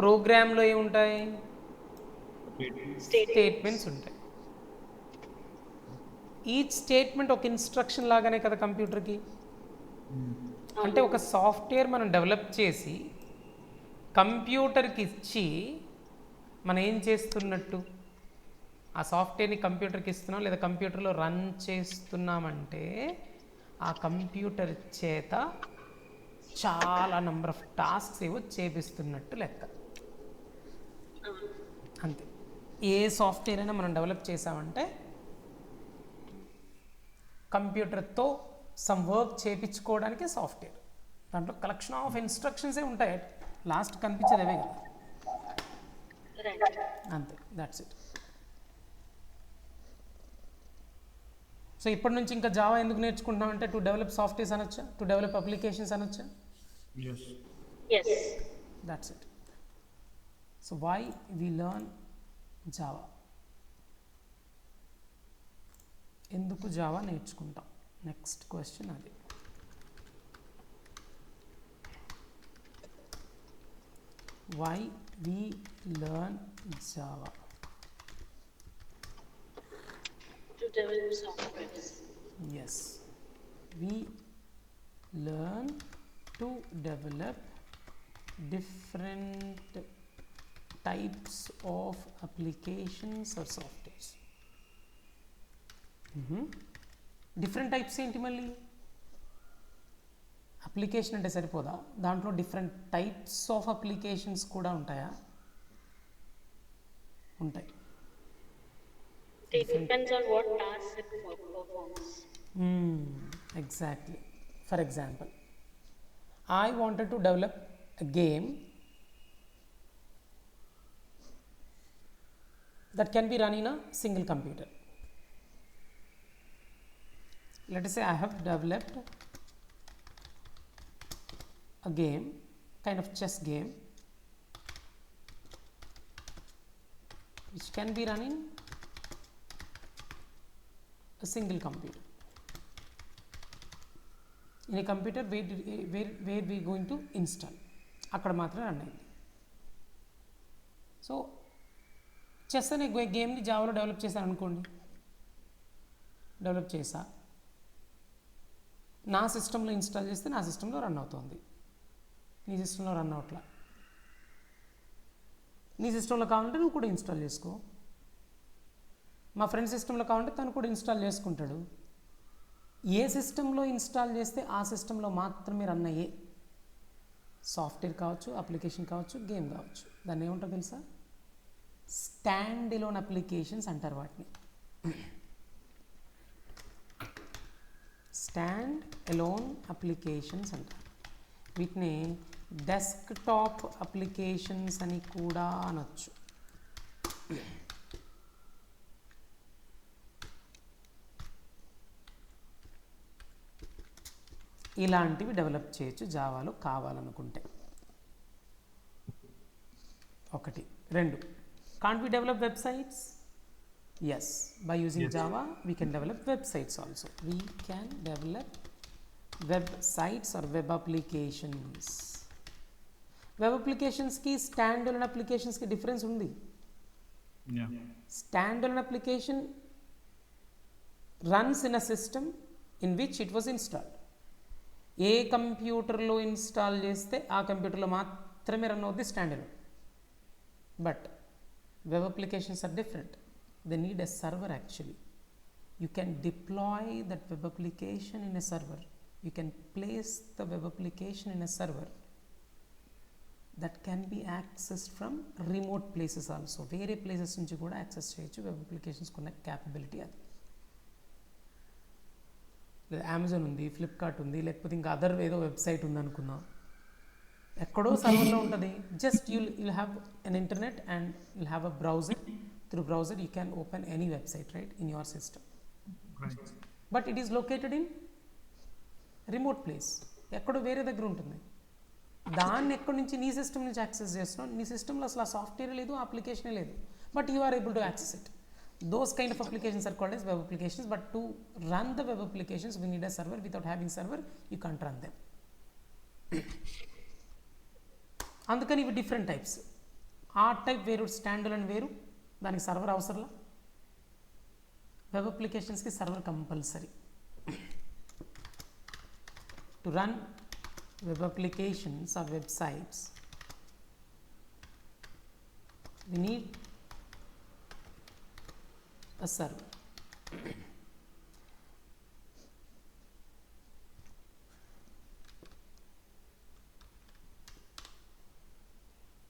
ప్రోగ్రాంలో ఏముంటాయి? స్టేట్మెంట్స్ ఉంటాయి. ఈచ్ స్టేట్మెంట్ ఒక ఇన్స్ట్రక్షన్ లాగానే కదా కంప్యూటర్కి. అంటే ఒక సాఫ్ట్వేర్ మనం డెవలప్ చేసి కంప్యూటర్కి ఇచ్చి మనం ఏం చేస్తున్నట్టు? ఆ సాఫ్ట్వేర్ని కంప్యూటర్కి ఇస్తున్నాం లేదా కంప్యూటర్లో రన్ చేస్తున్నామంటే ఆ కంప్యూటర్ చేత చాలా నెంబర్ ఆఫ్ టాస్క్స్ ఏవో చేపిస్తున్నట్టు లెక్క. అంతే. ఏ సాఫ్ట్వేర్ అయినా మనం డెవలప్ చేసామంటే కంప్యూటర్తో సమ్ వర్క్ చేయించుకోవడానికి సాఫ్ట్వేర్. దాంట్లో కలెక్షన్ ఆఫ్ ఇన్స్ట్రక్షన్సే ఉంటాయి, లాస్ట్ కనిపించేది అవే కదా. అంతే, దాట్స్ ఇట్. సో ఇప్పటి నుంచి ఇంకా జావా ఎందుకు నేర్చుకుంటున్నాం అంటే టు డెవలప్ సాఫ్ట్వేర్స్ అనొచ్చా, టు డెవలప్ అప్లికేషన్స్ అనొచ్చా? Yes. Yes. That's it. So why we learn Java? ఎందుకు జావా నేర్చుకుంటాం? నెక్స్ట్ క్వశ్చన్ అది. Why we learn Java? To develop softwares. Yes, we learn to develop different types of applications or softwares. Different types ఏంటి మళ్ళీ? Application అంటే సరిపోదా, దాంట్లో different types of applications కూడా ఉంటాయా? ఉంటాయి. It depends on what task it performs. Exactly. For example, I wanted to develop a game that can be run in a single computer. Let us say I have developed a game, kind of chess game, which can be run in a single computer. In a computer where we going to install, అక్కడ మాత్రమే run అయింది. So chess అనే గేమ్ని జావాలో develop చేశాను అనుకోండి, develop చేసా, నా సిస్టంలో ఇన్స్టాల్ చేస్తే నా సిస్టంలో రన్ అవుతుంది, నీ సిస్టంలో రన్ అవట్లా. నీ సిస్టంలో కావాలంటే నువ్వు కూడా ఇన్స్టాల్ చేసుకో, మా ఫ్రెండ్ సిస్టంలో కావాలంటే తను కూడా ఇన్స్టాల్ చేసుకుంటాడు. ఏ సిస్టంలో ఇన్స్టాల్ చేస్తే ఆ సిస్టంలో మాత్రమే రన్ అయ్యే సాఫ్ట్వేర్ కావచ్చు, అప్లికేషన్ కావచ్చు, గేమ్ కావచ్చు, దాన్ని ఏముంటుందో తెలుసా? స్టాండ్ ఎలోన్ అప్లికేషన్స్ అంటారు వాటిని. స్టాండ్ ఎలోన్ అప్లికేషన్స్ అంటారు వీటిని. డెస్క్టాప్ అప్లికేషన్స్ అని కూడా అనొచ్చు. ఇలాంటివి డెవలప్ చేయొచ్చు జావాలో కావాలనుకుంటే. ఒకటి. రెండు, can't we develop websites? Yes, by using Yes. Java we can develop websites also. We can develop websites or web applications. Web applications ki standalone applications ki difference undi. Yeah. Standalone application runs in a system in which it was installed. ఏ కంప్యూటర్లో install చేస్తే ఆ కంప్యూటర్లో మాత్రమే run అవుతుంది standard. But web applications are different. They need a server actually. You can deploy that web application in a server. You can place the web application in a server that can be accessed from remote places also. వేరే places నుంచి కూడా access చేయొచ్చు web applications కొన్న capability అది. లేదా Amazon ఉంది, Flipkart ఉంది, లేకపోతే ఇంకా అదర్ ఏదో వెబ్సైట్ ఉంది అనుకుందాం, ఎక్కడో సర్వర్లో ఉంటుంది. Just you'll have an internet and you'll have a browser. Through browser you can open any website, right, in your system. Right. But it is located in remote place. ఎక్కడో వేరే దగ్గర ఉంటుంది. దాన్ని ఎక్కడి నుంచి నీ సిస్టమ్ నుంచి యాక్సెస్ చేస్తున్నావు. నీ సిస్టంలో అసలు ఆ సాఫ్ట్వేర్ లేదు, ఆ అప్లికేషనే లేదు, but you are able to access it. Those kind of applications are called as web applications. But to run the web applications we need a server. Without having server you can't run them. అందుకని ఇవి different types. ఆ type వేరు, stand alone వేరు, దానికి server అవసరంలా. Web అప్లికేషన్స్కి server compulsory. To run web applications or websites we need a server.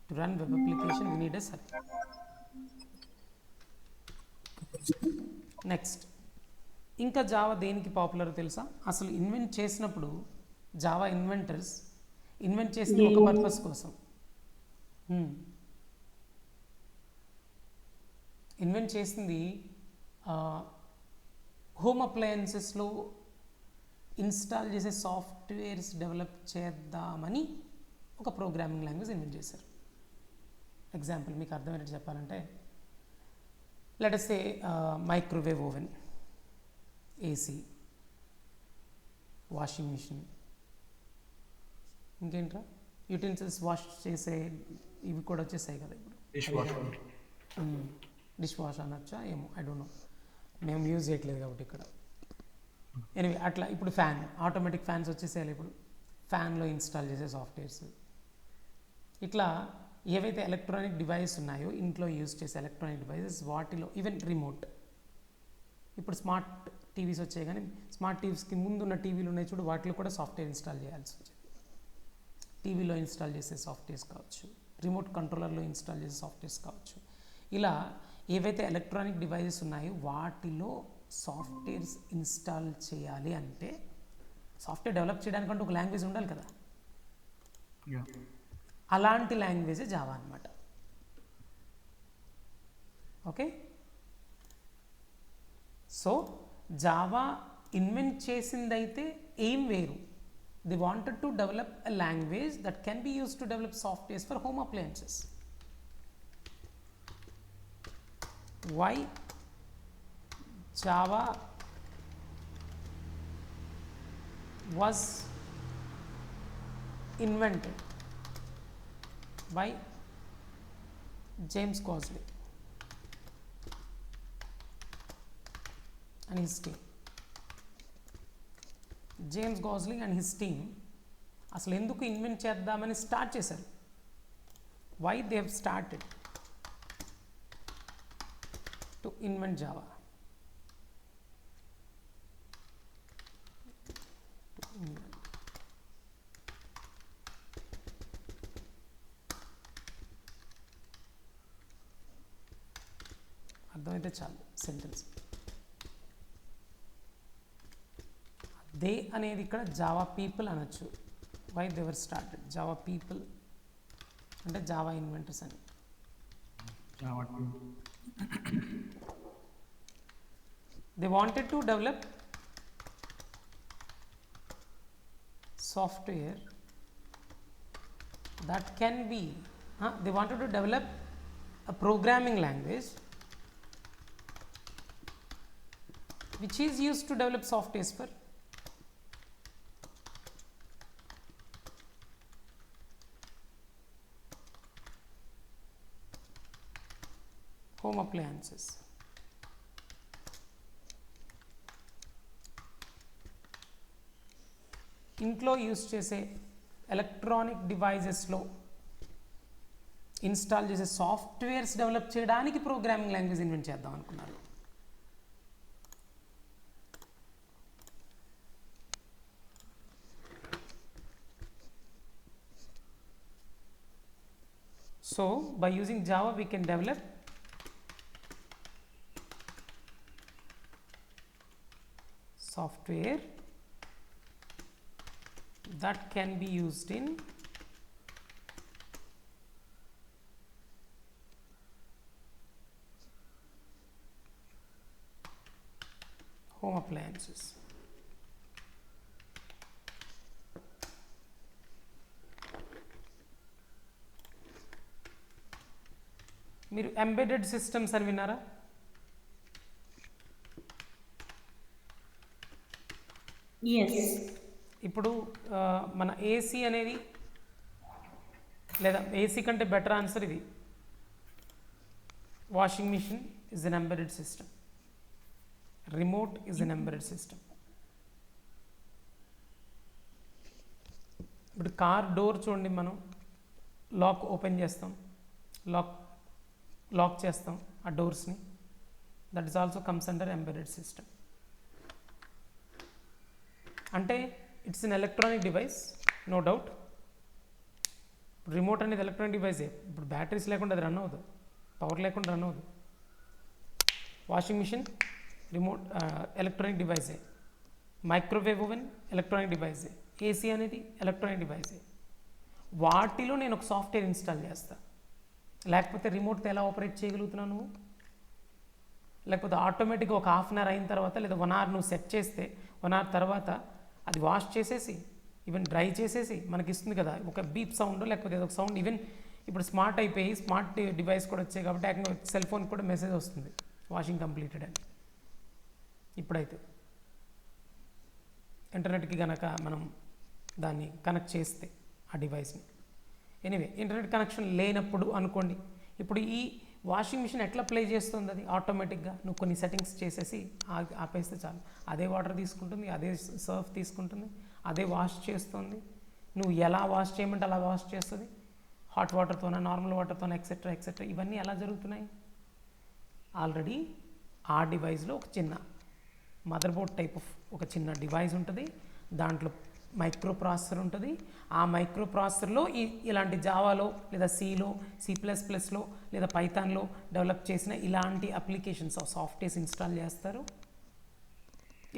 To run web application we need a server. Next, ఇంకా Java దేనికి పాపులర్ తెలుసా? అసలు ఇన్వెంట్ చేసినప్పుడు జావా ఇన్వెంటర్స్ ఇన్వెంట్ చేసింది ఒక పర్పస్ కోసం. ఇన్వెంట్ చేసింది హోమ్ అప్లయన్సెస్లో ఇన్స్టాల్ చేసే సాఫ్ట్వేర్స్ డెవలప్ చేద్దామని ఒక ప్రోగ్రామింగ్ లాంగ్వేజ్ ఇన్వెంట్ చేశారు. ఎగ్జాంపుల్ మీకు అర్థమయ్యేట్టు చెప్పాలంటే let us say microwave oven, AC, washing machine, ఇంకేంట్రా యూటెన్సిల్స్ వాష్ చేసే ఇవి కూడా వచ్చేసాయి కదా ఇప్పుడు. Dishwasher. డిష్ వాష్ అనొచ్చా ఏమో, ఐ డోంట్ నో, మేము యూజ్ చేయట్లేదు కాబట్టి ఇక్కడ. ఎనివే అట్లా ఇప్పుడు ఫ్యాన్, ఆటోమేటిక్ ఫ్యాన్స్ వచ్చేసేయాలి ఇప్పుడు, ఫ్యాన్లో ఇన్స్టాల్ చేసే సాఫ్ట్వేర్స్. ఇట్లా ఏవైతే ఎలక్ట్రానిక్ డివైస్ ఉన్నాయో ఇంట్లో యూజ్ చేసే ఎలక్ట్రానిక్ డివైసెస్, వాటిలో ఈవెన్ రిమోట్, ఇప్పుడు స్మార్ట్ టీవీస్ వచ్చాయి కానీ స్మార్ట్ టీవీస్కి ముందున్న టీవీలు ఉన్నాయి చూడు, వాటిలో కూడా సాఫ్ట్వేర్ ఇన్స్టాల్ చేయాల్సి వచ్చింది. టీవీలో ఇన్స్టాల్ చేసే సాఫ్ట్వేర్స్ కావచ్చు, రిమోట్ కంట్రోలర్లో ఇన్స్టాల్ చేసే సాఫ్ట్వేర్స్ కావచ్చు. ఇలా ఏవైతే ఎలక్ట్రానిక్ డివైసెస్ ఉన్నాయో వాటిలో సాఫ్ట్వేర్స్ ఇన్స్టాల్ చేయాలి అంటే సాఫ్ట్వేర్ డెవలప్ చేయడానికంటే ఒక లాంగ్వేజ్ ఉండాలి కదా. Yeah. అలాంటి లాంగ్వేజే జావా అనమాట. ఓకే, సో జావా ఇన్వెంట్ చేసిందైతే ఏం వేరు, they wanted to develop a language that can be use to develop softwares for home appliances. Why Java was invented by James Gosling and his team. James Gosling and his team అసలు ఎందుకు invent చేద్దామని start చేశారు. Why they have started to invent Java. అర్థమైతే చాలు sentence. They అనేది ఇక్కడ Java people అనొచ్చు. Why they were started Java people అంటే జావా ఇన్వెంటర్స్ అని. Java 2. They wanted to develop software that can be they wanted to develop a programming language which is used to develop softwares for home appliances. ఇంట్లో use చేసే electronic డివైజెస్లో install చేసే softwares develop చేయడానికి programming language invent చేద్దాం అనుకున్నారు. So by using Java we can develop software that can be used in home appliances. మీరు embedded systems అని విన్నారా? Yes. ఇప్పుడు మన ఏసీ అనేది, లేదా ఏసీ కంటే బెటర్ ఆన్సర్ ఇది, washing machine is an embedded system, remote is an embedded system. ఇప్పుడు కార్ డోర్ చూడండి, మనం లాక్ ఓపెన్ చేస్తాం, లాక్ చేస్తాం ఆ డోర్స్ని, that is also comes under embedded system. అంటే it's an electronic device, no doubt. Remote అనేది ఎలక్ట్రానిక్ డివైసే. ఇప్పుడు బ్యాటరీస్ లేకుండా అది రన్ అవ్వదు, పవర్ లేకుండా రన్ అవ్వదు. వాషింగ్ మిషన్ రిమోట్ ఎలక్ట్రానిక్ డివైసే, మైక్రోవేవ్ ఓవెన్ ఎలక్ట్రానిక్ డివైసే, ఏసీ అనేది ఎలక్ట్రానిక్ డివైసే. వాటిలో నేను ఒక సాఫ్ట్వేర్ ఇన్స్టాల్ చేస్తా, లేకపోతే రిమోట్తో ఎలా ఆపరేట్ చేయగలుగుతున్నాను? లేకపోతే ఆటోమేటిక్గా ఒక హాఫ్ అన్ అవర్ అయిన తర్వాత లేదా 1 అవర్ నువ్వు సెట్ చేస్తే 1 అవర్ తర్వాత అది వాష్ చేసేసి ఈవెన్ డ్రై చేసేసి మనకి ఇస్తుంది కదా, ఒక బీప్ సౌండ్ లేకపోతే ఏదో ఒక సౌండ్. ఈవెన్ ఇప్పుడు స్మార్ట్ అయిపోయి స్మార్ట్ డివైస్ కూడా వచ్చాయి కాబట్టి ఏకంగా సెల్ ఫోన్ కూడా మెసేజ్ వస్తుంది వాషింగ్ కంప్లీటెడ్ అని. ఇప్పుడైతే ఇంటర్నెట్కి కనుక మనం దాన్ని కనెక్ట్ చేస్తే ఆ డివైస్ని. ఎనీవే ఇంటర్నెట్ కనెక్షన్ లేనప్పుడు అనుకోండి, ఇప్పుడు ఈ వాషింగ్ మిషన్ ఎట్లా ప్లే చేస్తుంది, అది ఆటోమేటిక్గా నువ్వు కొన్ని సెట్టింగ్స్ చేసేసి ఆపేస్తే చాలు, అదే వాటర్ తీసుకుంటుంది, అదే సర్ఫ్ తీసుకుంటుంది, అదే వాష్ చేస్తుంది. నువ్వు ఎలా వాష్ చేయమంటే అలా వాష్ చేస్తుంది, హాట్ వాటర్తోనే నార్మల్ వాటర్తోనే ఎక్సెట్రా ఎక్సెట్రా. ఇవన్నీ ఎలా జరుగుతున్నాయి? ఆల్రెడీ ఆ డివైస్లో ఒక చిన్న మదర్ బోర్డ్ టైప్ ఆఫ్ ఒక చిన్న డివైస్ ఉంటుంది, దాంట్లో మైక్రో ప్రాసెసర్ ఉంటుంది. ఆ మైక్రో ప్రాసెసర్లో ఇలాంటి జావాలో లేదా C++లో లేదా పైథాన్లో డెవలప్ చేసిన ఇలాంటి అప్లికేషన్స్ సాఫ్ట్వేర్స్ ఇన్స్టాల్ చేస్తారు.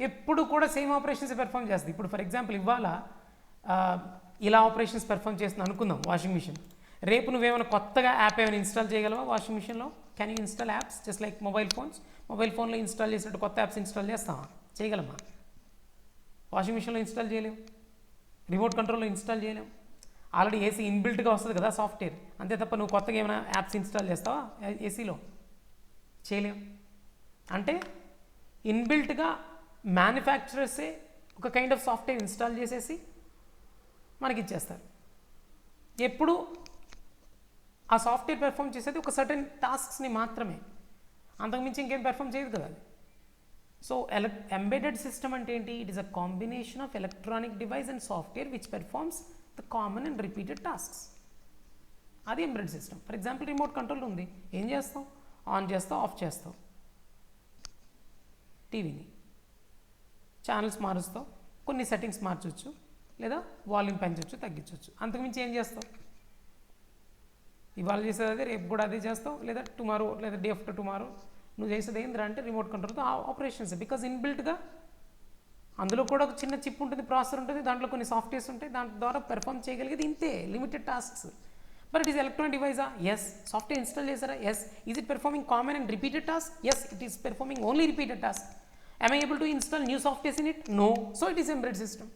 ఎప్పుడు కూడా సేమ్ ఆపరేషన్స్ పెర్ఫామ్ చేస్తుంది. ఇప్పుడు ఫర్ ఎగ్జాంపుల్ ఇవాళ ఇలా ఆపరేషన్స్ పెర్ఫామ్ చేస్తుంది అనుకుందాం వాషింగ్ మిషన్. రేపు నువ్వేమైనా కొత్తగా యాప్ ఏమైనా ఇన్స్టాల్ చేయగలవా వాషింగ్ మిషన్లో? Can you install apps just like mobile ఫోన్లో ఇన్స్టాల్ చేసినట్టు కొత్త యాప్స్ ఇన్స్టాల్ చేస్తావా? చేయగలమా? వాషింగ్ మిషన్లో ఇన్స్టాల్ చేయలేము, రిమోట్ కంట్రోల్లో ఇన్స్టాల్ చేయలేము. ఆల్రెడీ ఏసీ ఇన్బిల్ట్గా వస్తుంది కదా సాఫ్ట్వేర్, అంతే తప్ప నువ్వు కొత్తగా ఏమైనా యాప్స్ ఇన్స్టాల్ చేస్తావా ఏసీలో? చేయలేము. అంటే ఇన్బిల్ట్గా మ్యానుఫ్యాక్చరర్సే ఒక కైండ్ ఆఫ్ సాఫ్ట్వేర్ ఇన్స్టాల్ చేసేసి మనకి ఇచ్చేస్తారు. ఎప్పుడు ఆ సాఫ్ట్వేర్ పెర్ఫామ్ చేసేది ఒక సర్టెన్ టాస్క్స్ని మాత్రమే, అంతకుమించి ఇంకేం పెర్ఫామ్ చేయదు కదా అది. సో ఎంబెడెడ్ సిస్టమ్ అంటే ఏంటి? It is a combination of electronic device and software which performs the common and repeated tasks. అది embedded system. For example remote control ఉంది, ఏం చేస్తావు? ఆన్ చేస్తావు, ఆఫ్ చేస్తావు, టీవీని ఛానల్స్ మారుస్తావు, కొన్ని సెట్టింగ్స్ మార్చవచ్చు, లేదా వాల్యూమ్ పెంచవచ్చు తగ్గించవచ్చు. అంతకుమించి ఏం చేస్తావు? ఇవాళ చేసేది అదే, రేపు కూడా అదే చేస్తావు, లేదా టుమారో లేదా డే ఆఫ్టర్ టుమారో నువ్వు చేసేది ఏంద్రా అంటే రిమోట్ కంట్రోల్తో ఆపరేషన్స్. బికాజ్ ఇన్బిల్ట్గా అందులో కూడా ఒక చిన్న చిప్ ఉంటుంది, ప్రాసెసర్ ఉంటుంది, దాంట్లో కొన్ని సాఫ్ట్వేర్స్ ఉంటాయి, దాని ద్వారా పెర్ఫామ్ చేయగలిగేది ఇంతే, limited tasks. But it is electronic డివైజా? ఎస్. సాఫ్ట్వేర్ ఇన్స్టాల్ చేశారా? Yes. Is it performing common and repeated task? Yes, it is performing only repeated task. Am I able to install new softwares in it? No. So it is embedded system.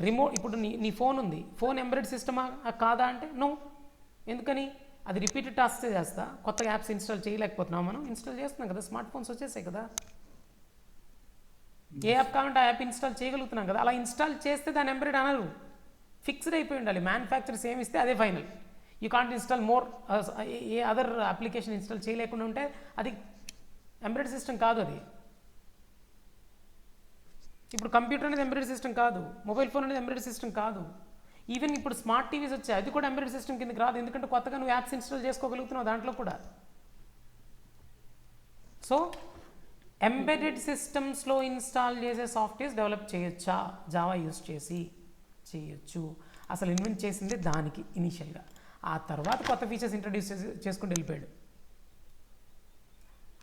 Remote ఇప్పుడు నీ phone ఉంది, phone embedded సిస్టమా కాదా అంటే no. ఎందుకని? అది repeated task చేస్తా, కొత్తగా apps install చేయలేకపోతున్నాం, మనం ఇన్స్టాల్ చేస్తున్నాం కదా, స్మార్ట్ ఫోన్స్ వచ్చేసాయి కదా, ఏ యాప్ కావాలంటే ఆ యాప్ ఇన్స్టాల్ చేయగలుగుతున్నాం కదా. అలా ఇన్స్టాల్ చేస్తే దాని ఎంబెడెడ్ అనరు, ఫిక్స్డ్ అయిపోయి ఉండాలి. మ్యానుఫ్యాక్చరర్స్ ఏమి ఇస్తే అదే final. You can't install more, ఏ అదర్ అప్లికేషన్ ఇన్స్టాల్ చేయలేకుండా ఉంటే అది ఎంబెడెడ్ సిస్టమ్ కాదు. అది ఇప్పుడు కంప్యూటర్ అనేది ఎంబెడెడ్ సిస్టమ్ కాదు, మొబైల్ ఫోన్ అనేది ఎంబెడెడ్ సిస్టమ్ కాదు. ఈవెన్ ఇప్పుడు స్మార్ట్ టీవీస్ వచ్చాయి, అది కూడా ఎంబెడెడ్ సిస్టమ్ కిందకి రాదు, ఎందుకంటే కొత్తగా నువ్వు యాప్స్ ఇన్స్టాల్ చేసుకోగలుగుతున్నావు దాంట్లో కూడా. సో ఎంబెడెడ్ సిస్టమ్స్లో ఇన్స్టాల్ చేసే సాఫ్ట్వేర్స్ డెవలప్ చేయొచ్చా? జావా యూస్ చేసి చేయొచ్చు. అసలు ఇన్వెంట్ చేసిందే దానికి ఇనీషియల్గా, ఆ తర్వాత కొత్త ఫీచర్స్ ఇంట్రడ్యూస్ చేసుకుంటూ వెళ్ళిపోయాడు.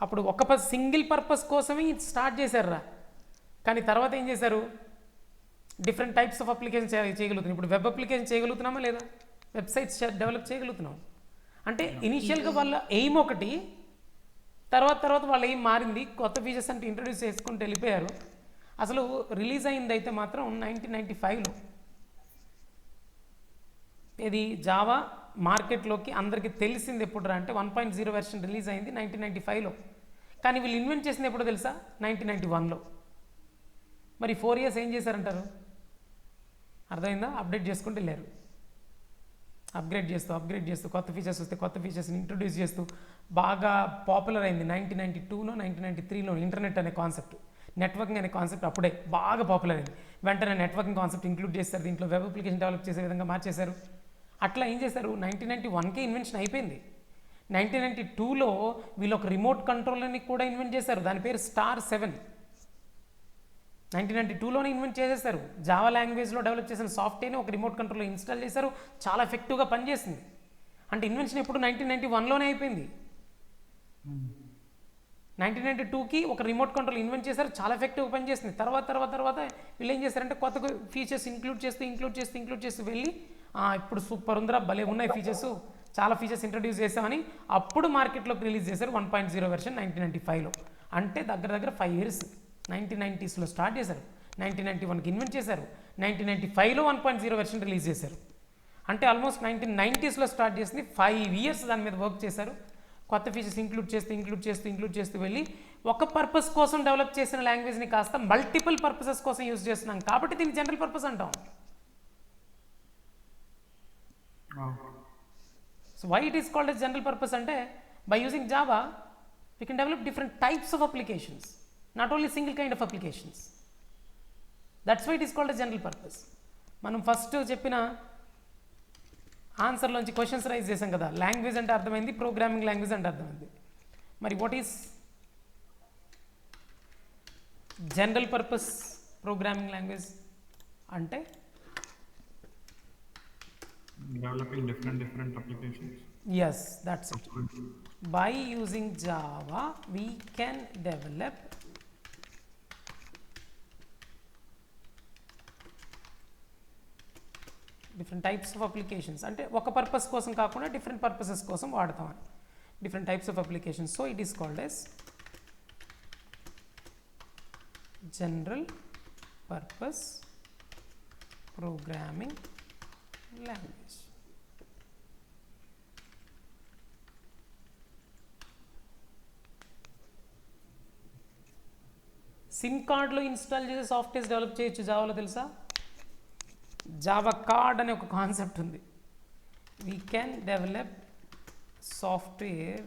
అప్పుడు ఒక సింగిల్ పర్పస్ కోసమే స్టార్ట్ చేశారురా, కానీ తర్వాత ఏం చేశారు? డిఫరెంట్ టైప్స్ ఆఫ్ అప్లికేషన్ చేయగలుగుతున్నాం. ఇప్పుడు వెబ్ అప్లికేషన్ చేయగలుగుతున్నామా లేదా? వెబ్సైట్స్ డెవలప్ చేయగలుగుతున్నాం. అంటే ఇనీషియల్గా వాళ్ళ ఎయిమ్ ఒకటి, తర్వాత వాళ్ళ ఎయిమ్ మారింది, కొత్త ఫీచర్స్ అంటే ఇంట్రడ్యూస్ చేసుకుంటూ వెళ్ళిపోయారు. అసలు రిలీజ్ అయింది అయితే మాత్రం 1995లో. ఇది జావా మార్కెట్లోకి అందరికీ తెలిసింది ఎప్పుడు అంటే 1.0 వెర్షన్ రిలీజ్ అయింది 1995లో. కానీ వీళ్ళు ఇన్వెంట్ చేసింది ఎప్పుడో తెలుసా? 1991లో. మరి 4 years ఏం చేశారంటారు? అర్థమైందా? అప్డేట్ చేసుకుంటూ వెళ్ళారు, అప్గ్రేడ్ చేస్తూ కొత్త ఫీచర్స్ వస్తే కొత్త ఫీచర్స్ని ఇంట్రొడ్యూస్ చేస్తూ బాగా పాపులర్ అయింది. 1992లో 1993లో ఇంటర్నెట్ అనే కాన్సెప్ట్, నెట్వర్కింగ్ అనే కాన్సెప్ట్ అప్పుడే బాగా పాపులర్ అయింది. వెంటనే నెట్వర్కింగ్ కాన్సెప్ట్ ఇంక్లూడ్ చేస్తారు, దీంట్లో వెబ్ అప్లికేషన్ డెవలప్ చేసే విధంగా మార్చేశారు. అట్లా ఏం చేశారు? 1991కే ఇన్వెన్షన్ అయిపోయింది. 1992లో వీళ్ళు ఒక రిమోట్ కంట్రోలర్ని కూడా ఇన్వెంట్ చేశారు, దాని పేరు స్టార్ 7. 1992లోనే ఇన్వెంట్ చేసేసారు. జావా లాంగ్వేజ్లో డెవలప్ చేసిన సాఫ్ట్వేర్ని ఒక రిమోట్ కంట్రోలర్ ఇన్స్టాల్ చేశారు, చాలా ఎఫెక్టివ్గా పనిచేసింది. అంటే ఇన్వెన్షన్ ఎప్పుడు 1991లోనే అయిపోయింది. 1992కి ఒక రిమోట్ కంట్రోల్ ఇన్వెంట్ చేశారు, చాలా ఎఫెక్టివ్గా పనిచేస్తుంది. తర్వాత వీళ్ళు ఏం చేశారంటే కొత్త ఫీచర్స్ ఇంక్లూడ్ చేస్తూ వెళ్ళి ఇప్పుడు సూపర్ ఉందిరా, భలే ఉన్నాయి ఫీచర్స్, చాలా ఫీచర్స్ ఇంట్రడ్యూస్ చేసామని అప్పుడు మార్కెట్లోకి రిలీజ్ చేశారు 1.0 వెర్షన్ 1995లో. అంటే దగ్గర దగ్గర 5 years. 1990sలో స్టార్ట్ చేశారు, 1991కి ఇన్వెంట్ చేశారు, 1995లో 1.0 వెర్షన్ రిలీజ్ చేశారు. అంటే ఆల్మోస్ట్ 1990sలో స్టార్ట్ చేసింది, 5 years దాని మీద వర్క్ చేశారు. కొత్త ఫీచర్స్ ఇంక్లూడ్ చేస్తూ వెళ్ళి ఒక పర్పస్ కోసం డెవలప్ చేసిన లాంగ్వేజ్ని కాస్త మల్టిపుల్ పర్పసెస్ కోసం యూజ్ చేస్తున్నాం కాబట్టి దీన్ని జనరల్ పర్పస్ అంటాం. So why it is called as general purpose అంటే by using Java we can develop different types of applications, not only single kind of applications. That's why it is called as general purpose. మనం first చెప్పిన ఆన్సర్లోంచి questions rise చేసాం కదా, language అంటే అర్థమైంది, programming language అంటే అర్థమైంది. మరి what is general purpose programming language అంటే developing different applications. yes, that's it. By using Java we can develop different types of applications. అంటే ఒక పర్పస్ కోసం కాకుండా డిఫరెంట్ పర్పసెస్ కోసం వాడతాం, different types of applications. So it is called as general purpose programming language. SIM కార్డ్లో install చేసే softwares develop చేయొచ్చు జావాలో, తెలుసా? జావా కార్డ్ అనే ఒక కాన్సెప్ట్ ఉంది. We can develop software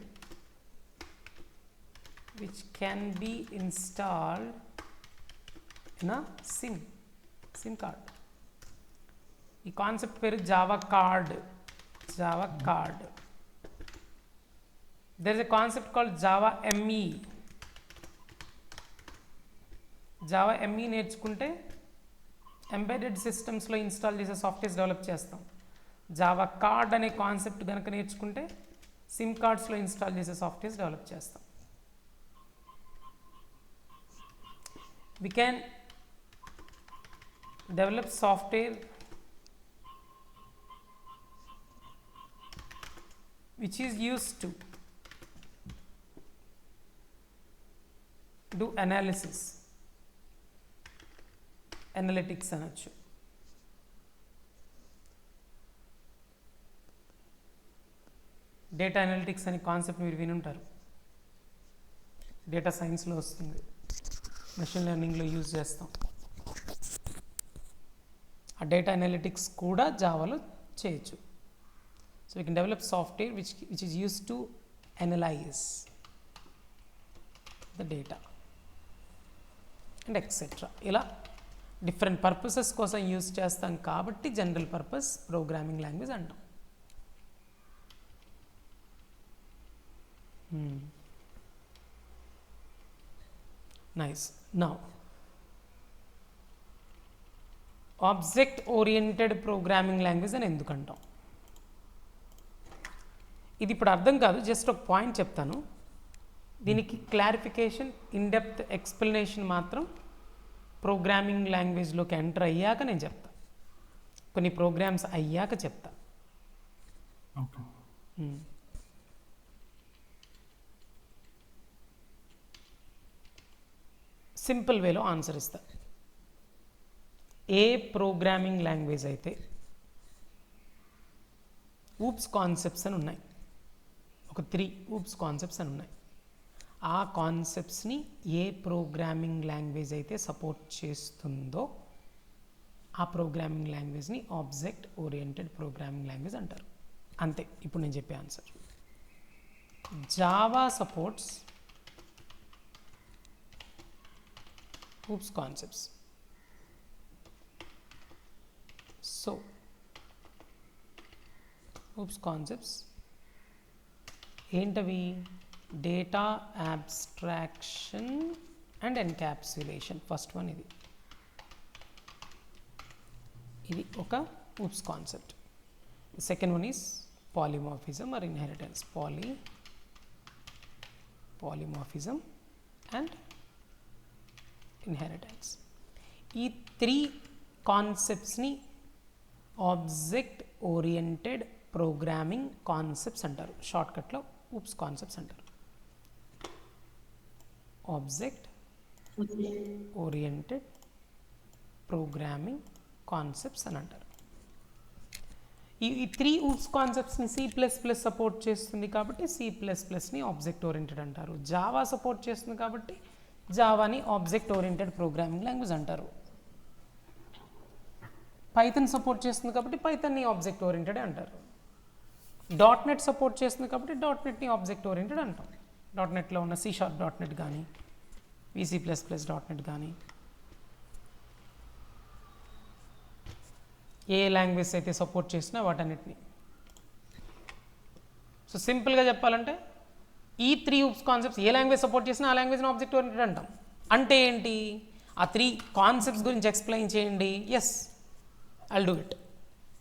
which can be installed in a SIM card. ఈ concept పేరు Java Card. There is a concept called Java ME. Java ME నేర్చుకుంటే ఎంబెడెడ్ సిస్టమ్స్లో ఇన్స్టాల్ చేసే సాఫ్ట్వేర్స్ డెవలప్ చేస్తాం. Java Card అనే concept కనుక నేర్చుకుంటే SIM కార్డ్స్లో install చేసే సాఫ్ట్వేర్స్ డెవలప్ చేస్తాం. we can develop software which is used to do analytics అనొచ్చు. డేటా అనలిటిక్స్ అనే కాన్సెప్ట్ మీరు వినుంటారు, డేటా సైన్స్లో వస్తుంది, మెషిన్ లెర్నింగ్లో యూజ్ చేస్తాం. ఆ డేటా అనలిటిక్స్ కూడా జావాలో చేయొచ్చు. So we can develop software which is use to analyse the data and etcetera. ఇలా డిఫరెంట్ పర్పసెస్ కోసం యూజ్ చేస్తాం కాబట్టి జనరల్ పర్పస్ ప్రోగ్రామింగ్ లాంగ్వేజ్ అంటాం. Nice. Now, object oriented programming language అని ఎందుకు అంటాం? ఇది ఇప్పుడు అర్థం కాదు, జస్ట్ ఒక పాయింట్ చెప్తాను. దీనికి క్లారిఫికేషన్, ఇన్డెప్త్ ఎక్స్ప్లెనేషన్ మాత్రం ప్రోగ్రామింగ్ లాంగ్వేజ్లోకి ఎంటర్ అయ్యాక నేను చెప్తా, కొన్ని ప్రోగ్రామ్స్ అయ్యాక చెప్తా. సింపుల్ వేలో ఆన్సర్ ఇస్తా. ఏ ప్రోగ్రామింగ్ లాంగ్వేజ్ అయితే ఊప్స్ కాన్సెప్ట్స్ అని ఉన్నాయి, ఒక 3 ఊప్స్ కాన్సెప్ట్స్ అని ఉన్నాయి, ఆ కాన్సెప్ట్స్ని ఏ ప్రోగ్రామింగ్ లాంగ్వేజ్ అయితే సపోర్ట్ చేస్తుందో ఆ ప్రోగ్రామింగ్ లాంగ్వేజ్ని ఆబ్జెక్ట్ ఓరియంటెడ్ ప్రోగ్రామింగ్ లాంగ్వేజ్ అంటారు. అంతే ఇప్పుడు నేను చెప్పే answer. Java supports oops concepts. So oops concepts ఏంటవి? Data abstraction and encapsulation. First one ఇది ఒక oops concept. Second one is polymorphism or inheritance. Polymorphism and inheritance. ఈ 3 కాన్సెప్ట్స్ని ఆబ్జెక్ట్ ఓరియంటెడ్ ప్రోగ్రామింగ్ కాన్సెప్ట్స్ అంటారు, షార్ట్కట్లో ఊప్స్ కాన్సెప్ట్స్ అంటారు. Object oriented programming concepts అని అంటారు. ఈ 3 ఊప్స్ కాన్సెప్ట్స్ని C++ సపోర్ట్ చేస్తుంది కాబట్టి C++ని ఆబ్జెక్ట్ ఓరియంటెడ్ అంటారు. జావా సపోర్ట్ చేస్తుంది కాబట్టి జావాని ఆబ్జెక్ట్ ఓరియంటెడ్ ప్రోగ్రామింగ్ లాంగ్వేజ్ అంటారు. పైథాన్ సపోర్ట్ చేస్తుంది కాబట్టి పైథాన్ని ఆబ్జెక్ట్ ఓరియంటెడ్ అంటారు. .NET సపోర్ట్ చేస్తుంది కాబట్టి .NETని ఆబ్జెక్ట్ ఓరియంటెడ్ అంటాం. .NETలో ఉన్న C# కానీ VC++.NET కానీ ఏ లాంగ్వేజ్ అయితే సపోర్ట్ చేసినా వాటన్నిటిని. సో సింపుల్గా చెప్పాలంటే ఈ 3 ఊప్స్ కాన్సెప్ట్స్ ఏ లాంగ్వేజ్ సపోర్ట్ చేసినా ఆ లాంగ్వేజ్ని ఆబ్జెక్ట్ ఓరియంటెడ్ అంటాం. అంటే ఏంటి, ఆ 3 కాన్సెప్ట్స్ గురించి ఎక్స్ప్లెయిన్ చేయండి. Yes, I'll do it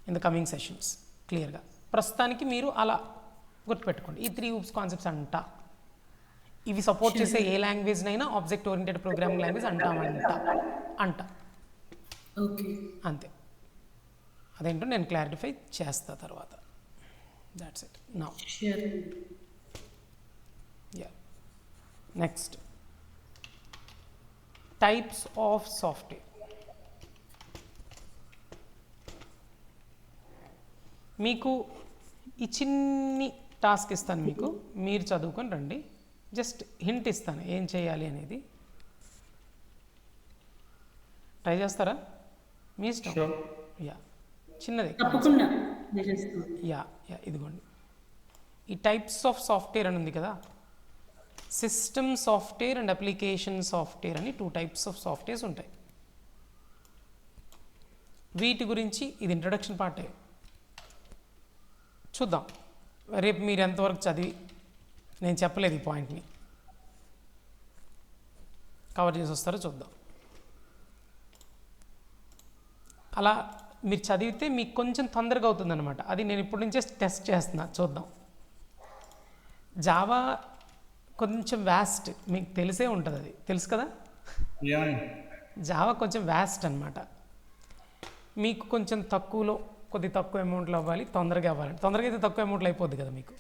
in the coming sessions క్లియర్గా. ప్రస్తుతానికి మీరు అలా గుర్తుపెట్టుకోండి, ఈ 3 ఊప్స్ కాన్సెప్ట్స్ ఇవి సపోర్ట్ చేసే ఏ లాంగ్వేజ్నైనా ఆబ్జెక్ట్ ఓరియంటెడ్ ప్రోగ్రామింగ్ లాంగ్వేజ్ అంట. అంతే. అదేంటో నేను క్లారిఫై చేస్తా తర్వాత. That's it now. Yeah, next types of software. మీకు ఈ చిన్ని టాస్క్ ఇస్తాను, మీరు చదువుకొని రండి. జస్ట్ హింట్ ఇస్తాను ఏం చేయాలి అనేది. ట్రై చేస్తారా? మీ ఇష్టం. యా, చిన్నది. యా, ఇదిగోండి. ఈ టైప్స్ ఆఫ్ సాఫ్ట్వేర్ అని ఉంది కదా, system software and application software అని 2 టైప్స్ ఆఫ్ సాఫ్ట్వేర్స్ ఉంటాయి. వీటి గురించి ఇది ఇంట్రడక్షన్ పార్టే. చూద్దాం రేపు మీరు ఎంతవరకు చదివి, నేను చెప్పలేదు ఈ పాయింట్ని, కవర్ చేసి వస్తారో చూద్దాం. అలా మీరు చదివితే మీకు కొంచెం తొందరగా అవుతుందన్నమాట. అది నేను ఇప్పటి నుంచే టెస్ట్ చేస్తున్నా, చూద్దాం. జావా కొంచెం వ్యాస్ట్, మీకు తెలిసే ఉంటుంది, అది తెలుసు కదా. జావా కొంచెం వ్యాస్ట్ అనమాట. మీకు కొంచెం కొద్ది తక్కువ అమౌంట్లో అవ్వాలి, తొందరగా అవ్వాలి. తొందరగా అయితే తక్కువ అమౌంట్లో అయిపోద్ది కదా. మీకు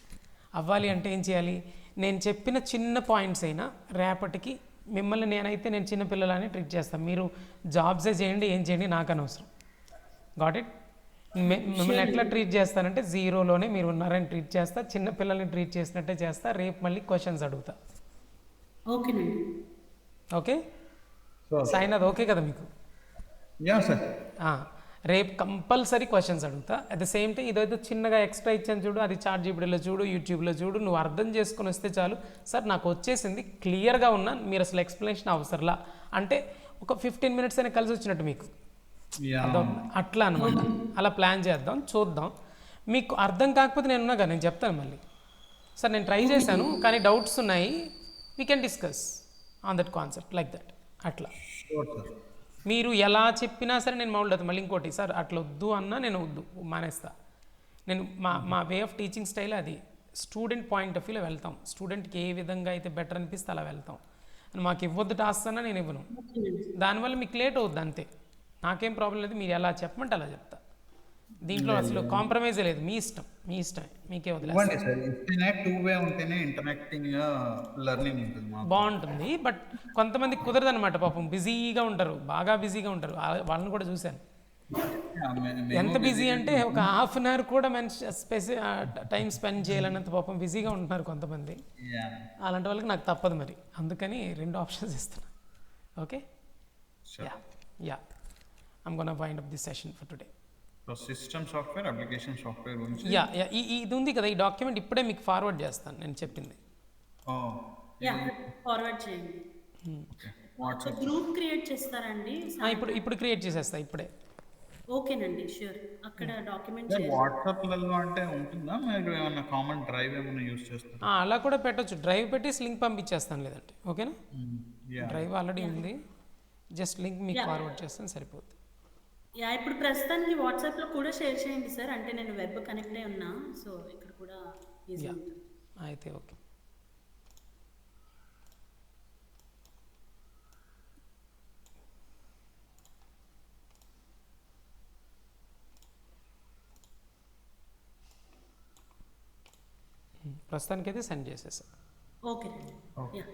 అవ్వాలి అంటే ఏం చేయాలి? నేను చెప్పిన చిన్న పాయింట్స్ అయినా రేపటికి మిమ్మల్ని నేను చిన్న పిల్లలని ట్రీట్ చేస్తాను. మీరు జాబ్సే చేయండి, ఏం చేయండి నాకు అనవసరం. Got it? మిమ్మల్ని ఎట్లా ట్రీట్ చేస్తానంటే జీరోలోనే మీరు ఉన్నారని ట్రీట్ చేస్తా, చిన్న పిల్లల్ని ట్రీట్ చేసినట్టే చేస్తా. రేపు మళ్ళీ క్వశ్చన్స్ అడుగుతా. ఓకే సాయిన్, అది ఓకే కదా మీకు? రేపు కంపల్సరీ క్వశ్చన్స్ అడుగుతా. అట్ ద సేమ్ టైం ఇదేదో చిన్నగా ఎక్స్ట్రా ఇచ్చాను చూడు, అది ChatGPTలో చూడు, యూట్యూబ్లో చూడు, నువ్వు అర్థం చేసుకుని వస్తే చాలు. సార్ నాకు వచ్చేసింది, క్లియర్గా ఉన్నా, మీరు అసలు ఎక్స్ప్లెనేషన్ అవసరంలా అంటే ఒక 15 minutes అయినా కలిసి వచ్చినట్టు మీకు. అట్లా అనమాట. అలా ప్లాన్ చేద్దాం, చూద్దాం. మీకు అర్థం కాకపోతే నేనున్నా కదా, నేను చెప్తాను మళ్ళీ. సార్ నేను ట్రై చేశాను కానీ డౌట్స్ ఉన్నాయి, we can discuss on that concept like that. అట్లా మీరు ఎలా చెప్పినా సరే నేను మామూలు మళ్ళీ ఇంకోటి, సార్ అట్లా వద్దు అన్నా నేను మానేస్తా. నేను మా వే ఆఫ్ టీచింగ్ స్టైల్ అది. స్టూడెంట్ పాయింట్ ఆఫ్ వ్యూలో వెళ్తాం. స్టూడెంట్కి ఏ విధంగా అయితే బెటర్ అనిపిస్తే అలా వెళ్తాం. మాకు ఇవ్వద్దు టాస్క్ అన్నా నేను ఇవ్వను. దానివల్ల మీకు లేట్ అవుద్ది అంతే. నాకేం ప్రాబ్లం లేదు, మీరు ఎలా చెప్పమంటే అలా చెప్తా. దీంట్లో అసలు కాంప్రమైజే లేదు. మీ ఇష్టమే, మీకే బాగుంటుంది. బట్ కొంతమంది కుదరదు అనమాట, పాపం బిజీగా ఉంటారు, బాగా బిజీగా ఉంటారు. వాళ్ళని కూడా చూశాను. ఎంత బిజీ అంటే ఒక ½ an hour కూడా టైం స్పెండ్ చేయాలన్నంత పాపం బిజీగా ఉంటున్నారు కొంతమంది. అలాంటి వాళ్ళకి నాకు తప్పదు మరి, అందుకని 2 ఆప్షన్స్ ఇస్తున్నా. Okay, yeah I'm gonna wind up this session for today. So system software, application software గురించి ఇది ఉంది కదా, ఈ డాక్యుమెంట్ ఇప్పుడే మీకు ఫార్వర్డ్ చేస్తాను నేను చెప్పింది. ఫార్వర్డ్ చేయండి. వాట్సాప్ గ్రూప్ క్రియేట్ చేస్తారండి? ఇప్పుడు క్రియేట్ చేసేస్తా ఇప్పుడే. ఓకేనండి, ష్యూర్. అక్కడ డాక్యుమెంట్ వాట్సాప్ లలో అంటే ఉంటుందా, మీరు ఏమైనా కామన్ డ్రైవ్ ఏమైనా యూస్ చేస్తారా? అలా కూడా పెట్టొచ్చు, డ్రైవ్ పెట్టేసి లింక్ పంపించేస్తాను. లేదంటే ఓకేనా, డ్రైవ్ ఆల్రెడీ ఉంది, జస్ట్ లింక్ మీకు ఫార్వర్డ్ చేస్తాను సరిపోతుంది. ఇప్పుడు ప్రస్తుతానికి వాట్సాప్లో కూడా షేర్ చేయండి సార్, అంటే నేను వెబ్ కనెక్ట్ అయి ఉన్నా, సో ఇక్కడ కూడా ఈజీ ఉంటుంది. అయితే ఓకే. ప్రస్తుతానికైతే సెండ్ చేసేసా. Okay Okay. యా